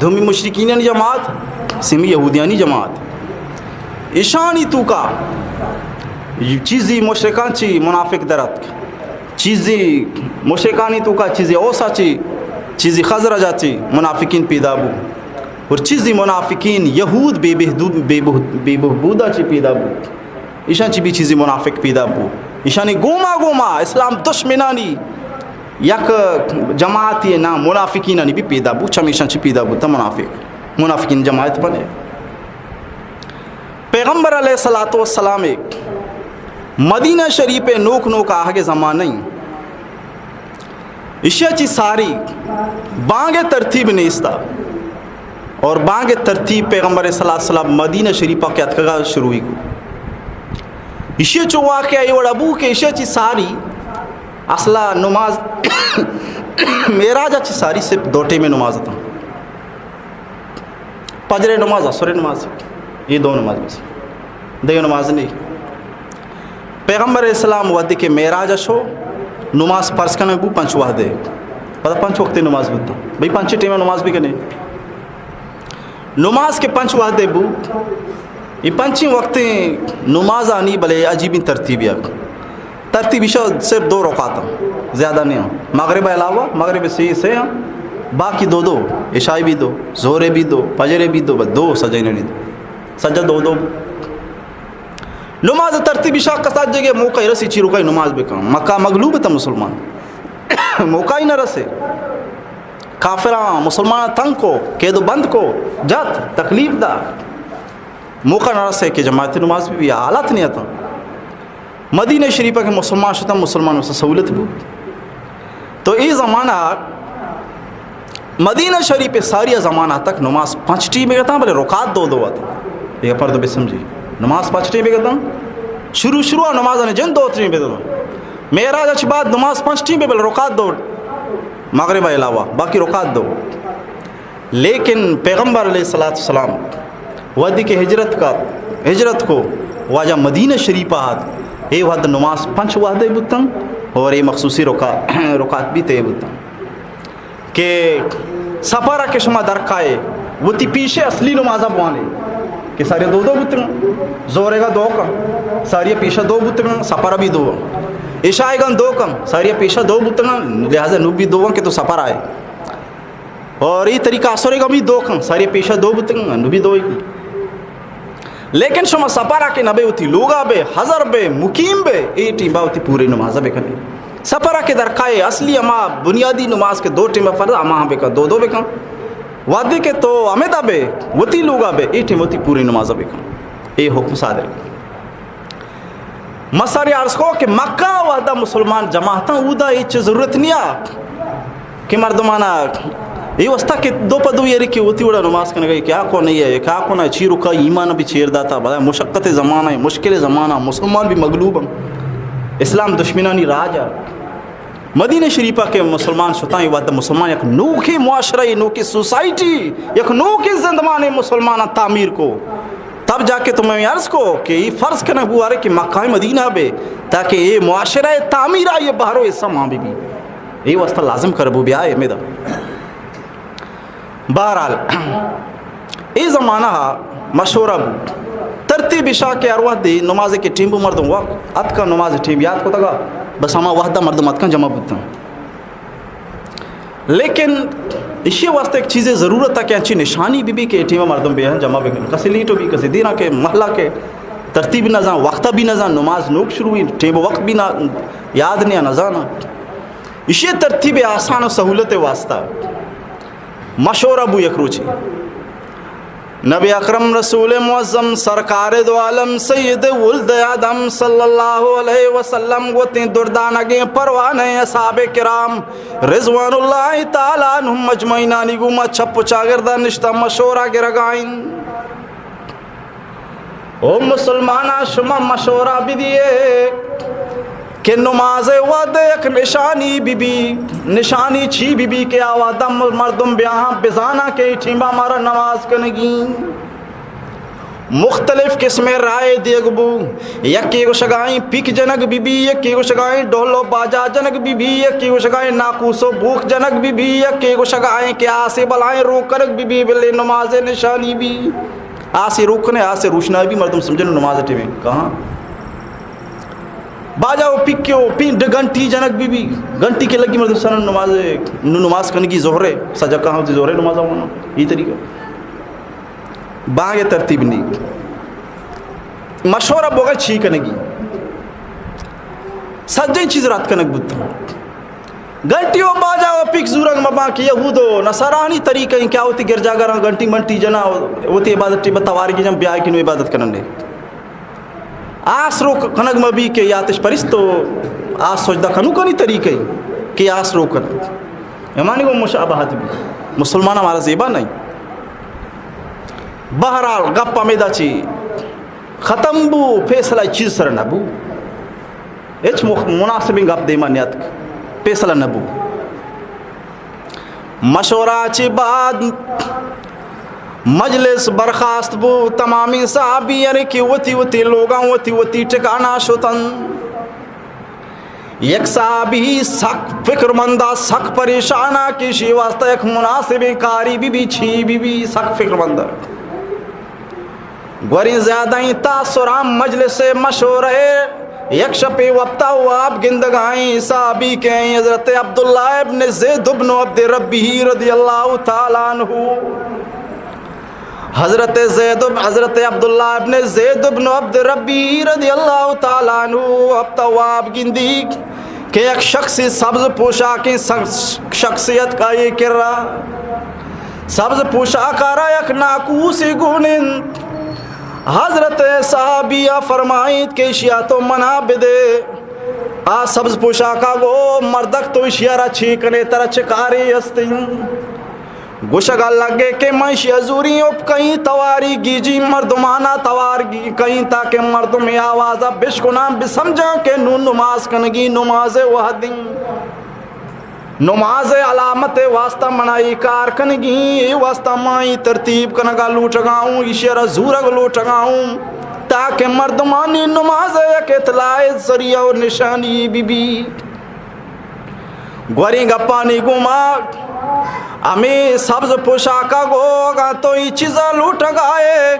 Speaker 1: دھومی مشرکین جماعت سمی یہودیانی جماعت ایشانی تو کا چیزی مشرکان چی منافق درد چیزی مشرکانی تو کا چیزی اوسا چی چیزی خزرجا چی منافقین پیدا بو اور چیزی منافقین یہود بے بہبودہ چی پیدا بو ایشان چی بھی چیزی منافق پیدا بو ایشانی گوما اسلام دشمنانی یک جماعتی نام منافقینانی بھی پیدا بو چمیشان چی پیدا بو تا منافقین جماعت بنے پیغمبر علیہ السلام ایک مدینہ شریف نوک آگے زمانہ اشیا چی ساری بانگ ترتیب نیستا اور بانگ ترتیب پیغمبر صلی اللہ علیہ وسلم مدینہ شریفہ کے اتکا شروع ہوئی اشیا چو واقعہ یہ وڑا ابو کہ اشیا چی ساری اصلا نماز معراج چی ساری صرف 2 ٹائم میں نماز تھا فجر نماز عصر نماز یہ 2 نماز بس دیو نماز نہیں پیغمبر اسلام ودی کے معراج شو نماز فرض کرنے بو 5 وقت دے پتہ 5 وقت نماز بتا بھئی 5 ٹائم نماز بھی کرنے نماز کے 5 وقت دے بو یہ 5 وقت نماز آنی بلے عجیب ترتیب یا ترتیب صرف 2 رکعت زیادہ نہیں ہوں مغرب علاوہ مغرب سے باقی 2 عشاء بھی 2 ظہر بھی 2 فجر بھی 2 بس 2 سجدے نہیں 2 سجدہ 2 نماز ترتیب عشاء کا ساتھ جگہ موقع رسی چی رکائی نماز بکن مکہ مغلوب تھا مسلمان موقع ہی نہ رسے کافران مسلمان تنگ کو قید و بند کو جات تکلیف دا موقع نہ رسے کہ جماعت نماز بھی حالت نہیں آتا مدینہ شریفہ کے مسلمان شدہ مسلمانوں سے سہولت بھی تو یہ زمانہ مدینہ شریف ساری زمانہ تک نماز 5 ٹائم میں کہتا ہوں بلے رکعت 2 آتا یہ پر تو بھی سمجھی نماز 5 ٹائم میں کہتا ہوں شروع نماز نے جن 2 ٹائم میں کہتا معراج اچھی بات نماز 5 ٹائم میں بلے رکعت 2 مغرب علاوہ باقی رکعت 2 لیکن پیغمبر علیہ السلام ودی کے ہجرت کو واجہ مدینہ شریف آت یہ وقت نماز 5 وقت بتاں اور یہ مخصوصی رکعت بھی تے بتاں کہ سفارہ کے شما درکائے وہ تی پیشے اصلی نمازہ بوانے کہ سارے 2 بتاں زورے گا 2 کم ساری پیشہ 2 بتاں سفارہ بھی 2 عشاء گا 2 کم ساری پیشہ 2 بتاں لہذا نو بھی 2 کہ تو سفر آئے اور یہ طریقہ عصر گا بھی 2 کم ساری پیشہ 2 بتاں نو بھی 2 لیکن شما سفارہ کے نبے ہوتی لوگا بے حضر بے مقیم بے یہ ٹیمہ ہوتی پورے نمازہ بے کرنے سفرہ کے درکائے اصلی اما بنیادی نماز کے 2 ٹیمہ فرض اما بے کر 2 بے کر وعدے کے تو امیدہ بے وتی لوگا بے یہ ٹیمہ ہوتی پوری نمازہ بے کر یہ حکم صادر مساری عرض کو کہ مکہ وعدہ مسلمان جماعتاں اودا یہ چیز ضرورت نہیں آ کہ مردمانہ یہ وسطہ کہ 2 پدو یہ رکھی ہوتی وڑا نماز کرنے گئی کیا کو نہیں ہے کیا کو نہ چیرو کا ایمان بھی چیر داتا بڑا مشقت زمانہ ہے مشکل زمانہ مسلمان بھی مغلوب ہیں اسلام دشمنانی راجا مدینہ شریفہ کے مسلمان شتائیں وعدہ مسلمان یک نوکھی معاشرہ نوکھی سوسائٹی یک نوکھی زندمان مسلمان تعمیر کو تب جا کے تمہیں عرض کو کہ یہ فرض کرنا ہوا رہے کہ مکہ مدینہ بے تاکہ یہ معاشرہ تعمیر آئیے باہرو اس ساں بھی یہ واسطہ لازم کربو بھی آئے میدہ بہرحال یہ زمانہ مشورہ بو ترتیب عشاء کے ارواح دی نماز کے ٹیم بو مردم وقت ات کا نماز ٹیم یاد کو تگا بس ہما وحدہ مردم ات کا جمع بودتا لیکن اسی واسطے ایک چیزیں ضرورت ہے کہ اچھی نشانی بھی کہ ٹیم مردم بھی ہیں جمع بھی کسی لیٹو بھی کسی دینا کے محلہ کے ترتیب نہ جان وقت بھی نہ جان نماز نوک شروع ہوئی ٹیم وقت بھی نہ یاد نہیں نہ جانا اسی ترتیب آسان و سہولت واسطہ مشورہ بو یک روچی نبی اکرم رسول معظم سرکار دو عالم سید ولد آدم صلی اللہ علیہ وسلم گوتیں دردانگیں پروانے اصحاب کرام رضوان اللہ تعالیٰ عنہم مجمعینانی گوما چھپ چاگردہ نشتہ مشورہ گرگائیں او مسلمانہ شما مشورہ بھی دیئے کہ نماز وعد ایک نشانی بی نشانی چھی بی کہ آوادہ مردم بیاہاں بزانہ کے ٹھیمبا مارا نماز کنگی مختلف قسم رائے دیگبو یکی کو شگائیں پک جنگ بی یکی کو شگائیں ڈولو باجا جنگ بی یکی کو شگائیں ناکوسو بھوک جنگ بی یکی کو شگائیں کہ آسے بلائیں روکنگ بی بلے نماز نشانی بھی آسے روکنے آسے روشنائی بھی مردم سمجھنے نماز ٹھیمیں کہاں باجاو پکیو پینڈ گھنٹی جنک بھی گھنٹی کے لگی مردم سنن نماز کرنے کی زہرے سجا کہاں ہوتی زہرے نماز ہونا یہ طریقہ باغ ترتیب نہیں مشورہ بوگا چھی کرنے کی سجن چیز رات کنک بودتا گھنٹیوں باجاو پک زورنگ مبا کی یہودو نصرانی طریقہ کیا ہوتی گرجا گرہ گھنٹی منٹی جنا ہوتی عبادت ٹی بتواری کی جم بیائی کنو عبادت کرنے آس رو کنگ مبی کے یاتش پرستو آس سجدہ کنو کنی طریقہ قیاس رو کر ایمانی کو مشابہت بھی مسلمان ہمارا زیبا نہیں. بہرحال گپ امیدہ چی ختم بو فیصلہ چیز سر نبو ایچ مناسبی گپ دے مانیت فیصلہ نبو. مشورہ چی بعد مجلس برخاست بو تمامی صحابی یعنی کہ وتی لوگاں وتی ٹکانا شتن. یک صحابی سخت فکر مندہ سخت پریشانہ کشی واسطہ ایک مناسب کاری بھی چھی بھی سخت فکر مندہ گوری زیادہ ہی تاثرام مجلس مشورے یک شپی وقتا واب گندگائیں صحابی کہیں حضرت عبداللہ ابن زید بن عبد ربی رضی اللہ تعالیٰ عنہ. حضرت عبداللہ ابن زید بن عبد ربی رضی اللہ تعالیٰ عنہ اب تواب گندی کہ ایک شخصی سبز پوشاکی شخصیت کا یہ کر رہا سبز پوشاک آ رہا یک ناکوسی گونن. حضرت صحابیہ فرمائید کہ اشیاء تو منا بدے آ سبز پوشاکا گو مردک تو اشیاء را چھیکنے ترہ چکاری ہستیں گوشگا لگے کہ میں شیعزوری اب کہیں تواری گیجی مردمانہ توار گی کہیں تاکہ مردم آوازہ بشکنام بسمجھا کہ نون نماز کنگی نماز وحدیں نماز علامت واسطہ منائی کار کنگی واسطہ مائی ترتیب کنگا لوٹگاؤں اشیرہ زورگ لوٹگاؤں تاکہ مردمانی نماز ایک اطلاع ذریعہ اور نشانی بھی گوری گا پانی گما ہمیں سبز پوشاکا گو گا تو یہ چیزا لوٹ گائے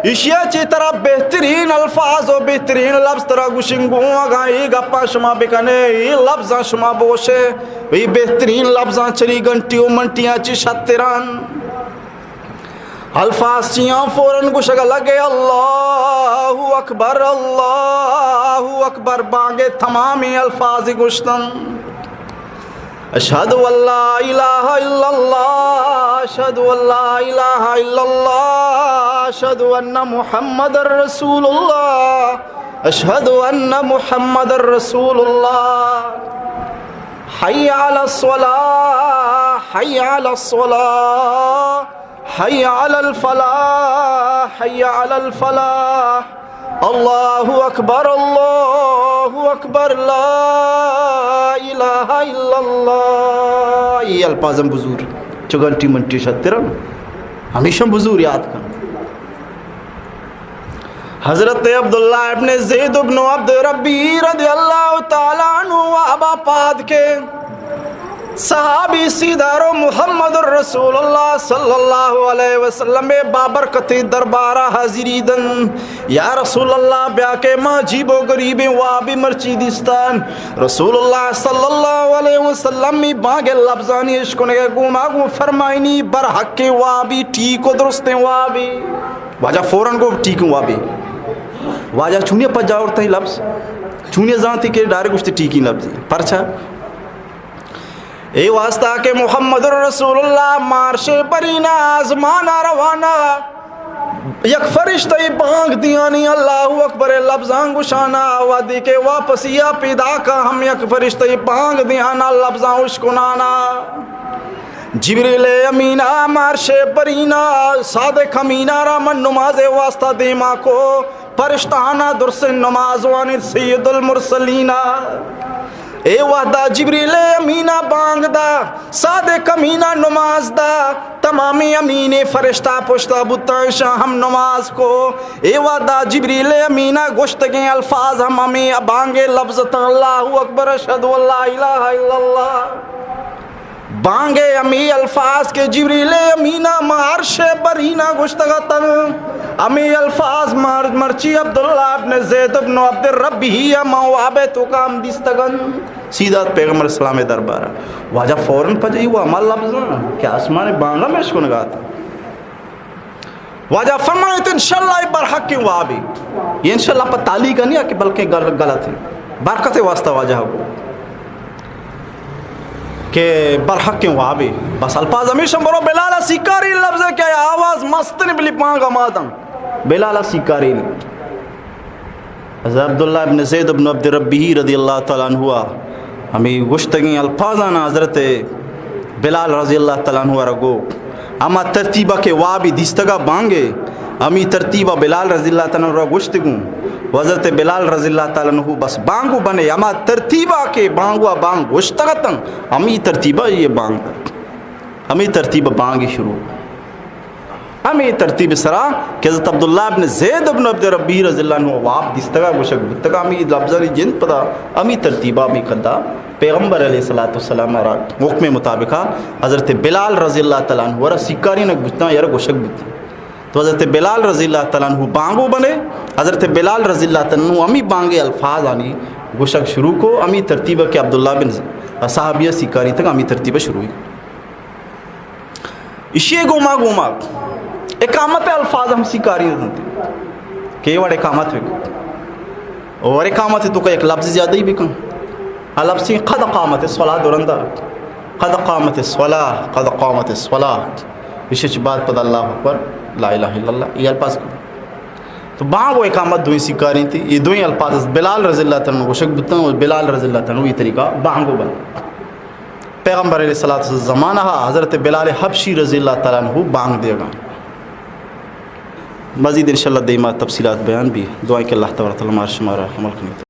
Speaker 1: اشیاء چی طرح بہترین الفاظ و بہترین لفظ طرح گوشنگو گا یہ گپا شما بکنے یہ لفظاں شما بوشے یہ بہترین لفظاں چلی گھنٹیوں منٹیاں چی شتران الفاظ چیاں فوراں گوشگا لگے اللہ اکبر بانگے تمامی الفاظ گوشتن. اشہد ان لا الہ الا اللہ اشہد ان لا الہ الا اللہ اشہد ان محمد رسول اللہ اشہد ان محمد رسول اللہ. حی علی الصلاة حی علی الصلاة حی علی الفلاح حی علی الفلاح اللہ اکبر لا الہ الا اللہ. یہ الفاظ بزور چگنٹی منٹی شترم ہمیشہ بزور یاد کر. حضرت عبداللہ ابن زید بن عبد ربی رضی اللہ تعالیٰ عنہ وابا پاد کے صحابی سیدارو محمد رسول اللہ صلی اللہ علیہ وسلم بابرکتی دربارہ حاضری دن. یا رسول اللہ بیا کے ماں جیب و غریب وابی مرچی دیستان رسول اللہ صلی اللہ علیہ وسلم باغ لفظانی عشقنے کے گو فرمائنی برحق وابی ٹھیک و درست وابی واجہ فوراں کو ٹھیک وابی واجہ چونیہ پر جاورتا ہی لفظ چونیہ زانتی کے ڈارے گوشتی ٹھیکی لفظ پرچا اے واسطہ کہ محمد رسول اللہ مارش برینا آزمانا روانہ یک فرشتہ بانگ دیانی اللہ اکبر لفظان گشانا وادی کے واپسیہ پیدا کا ہم یک فرشتہ بانگ دیانا لفظان اشکنانا. جبریل امینہ مارش برینا صادق امینہ رامن نماز واسطہ دیما کو فرشتانہ درس نماز وانی سید المرسلینہ. اے وحدہ جبریل امینہ بانگ دا صادق امینہ نماز دا تمامی امین فرشتہ پشتہ بتائشہ ہم نماز کو. اے وحدہ جبریل امینہ گوشتگیں الفاظ ہم ہمیں بانگے لفظ اللہ اکبر اشہد ان لا الہ الا اللہ بانگے امی الفاظ کے جبریل امینہ مارش برینہ گوشتگا تن امی الفاظ مرچی عبداللہ ابن زید ابن عبد ربی موابے تو کام دیستگن سیدھا پیغمبر اسلام دربارہ واجہ فوراں پجائی وہ عمل لفظاں کیا اسمان بانگا میں اس کو نگاتا واجہ فرمائے تو انشاءاللہ برحق کی وابی یہ انشاءاللہ پر تعلیق کا نہیں ہے کہ بلکہ غلط ہے برکت واسطہ واجہ ہو کہ برحق کیوں وابی بس الفاظ ہمیشہ برو بلالا سیکاری لفظ ہے کہ آواز مستن بلی پانگا مادم بلالا سیکاری نہیں. حضرت عبداللہ ابن زید ابن عبد ربی رضی اللہ تعالیٰ عنہ ہمیں گشتگی الفاظانا حضرت بلال رضی اللہ تعالیٰ عنہ رگو اما ترتیبہ کے وابی دستگا بانگے امی ترتیبہ بلال رضی اللہ تعالیٰ عنہ گشتگوں حضرت بلال رضی اللہ تعالیٰ عنہ بس بانگو بنے اما ترتیبہ کے بانگوا بانگ گشتگتن امی ترتیبہ یہ بانگ امی ترتیبہ بانگی شروع امی ترتیب سرا کہ حضرت عبداللہ ابن زید ابن عبد ربی رضی اللہ عنہ واب دستگا گوشک بتگا امی لفظی جن پدا امی ترتیبہ بھی کدا پیغمبر علیہ السلام را حکم مطابقہ حضرت بلال رضی اللہ تعالیٰ عنہ ورہ سکاری نک بتنا یار گوشک بتنا تو حضرت بلال رضی اللہ تعالیٰ عنہ بانگو بنے حضرت بلال رضی اللہ تعالیٰ عنہ امی بانگے الفاظ آنی گوشک شروع کو امی ترتیبہ کہ عبداللہ بن صحابیہ سکاری تک امی ترتیبہ شروع ہوئی اشیے گوما گوما اقامت الفاظ ہم سکاری دھنتے کہ یہ وڑ اقامت بھی اور اقامت تو کہ ایک لفظ زیادہ ہی بھی کم لفظ قد قامت الصلاة دورندہ قد قامت الصلاة قد قامت الصلاة وشش بات پد اللہ اکبر لا الہ الا اللہ یہ الفاظ کو تو بانگو اقامت دوئی سکاری تھی یہ دوئی الفاظ بلال رضی اللہ تعالیٰ عنہ شک بتاں اور بلال رضی اللہ تعالیٰ عنہ یہ طریقہ بانگو بن پیغمبر علیہ الصلوۃ زمانہ حضرت بلال حبشی رضی اللہ تعالیٰ عنہ بانگ دے گا مزید انشاءاللہ دیما تفصیلات بیان بھی دعائیں کہ اللہ تعالیٰ ہمارا شمارا عمل کرنے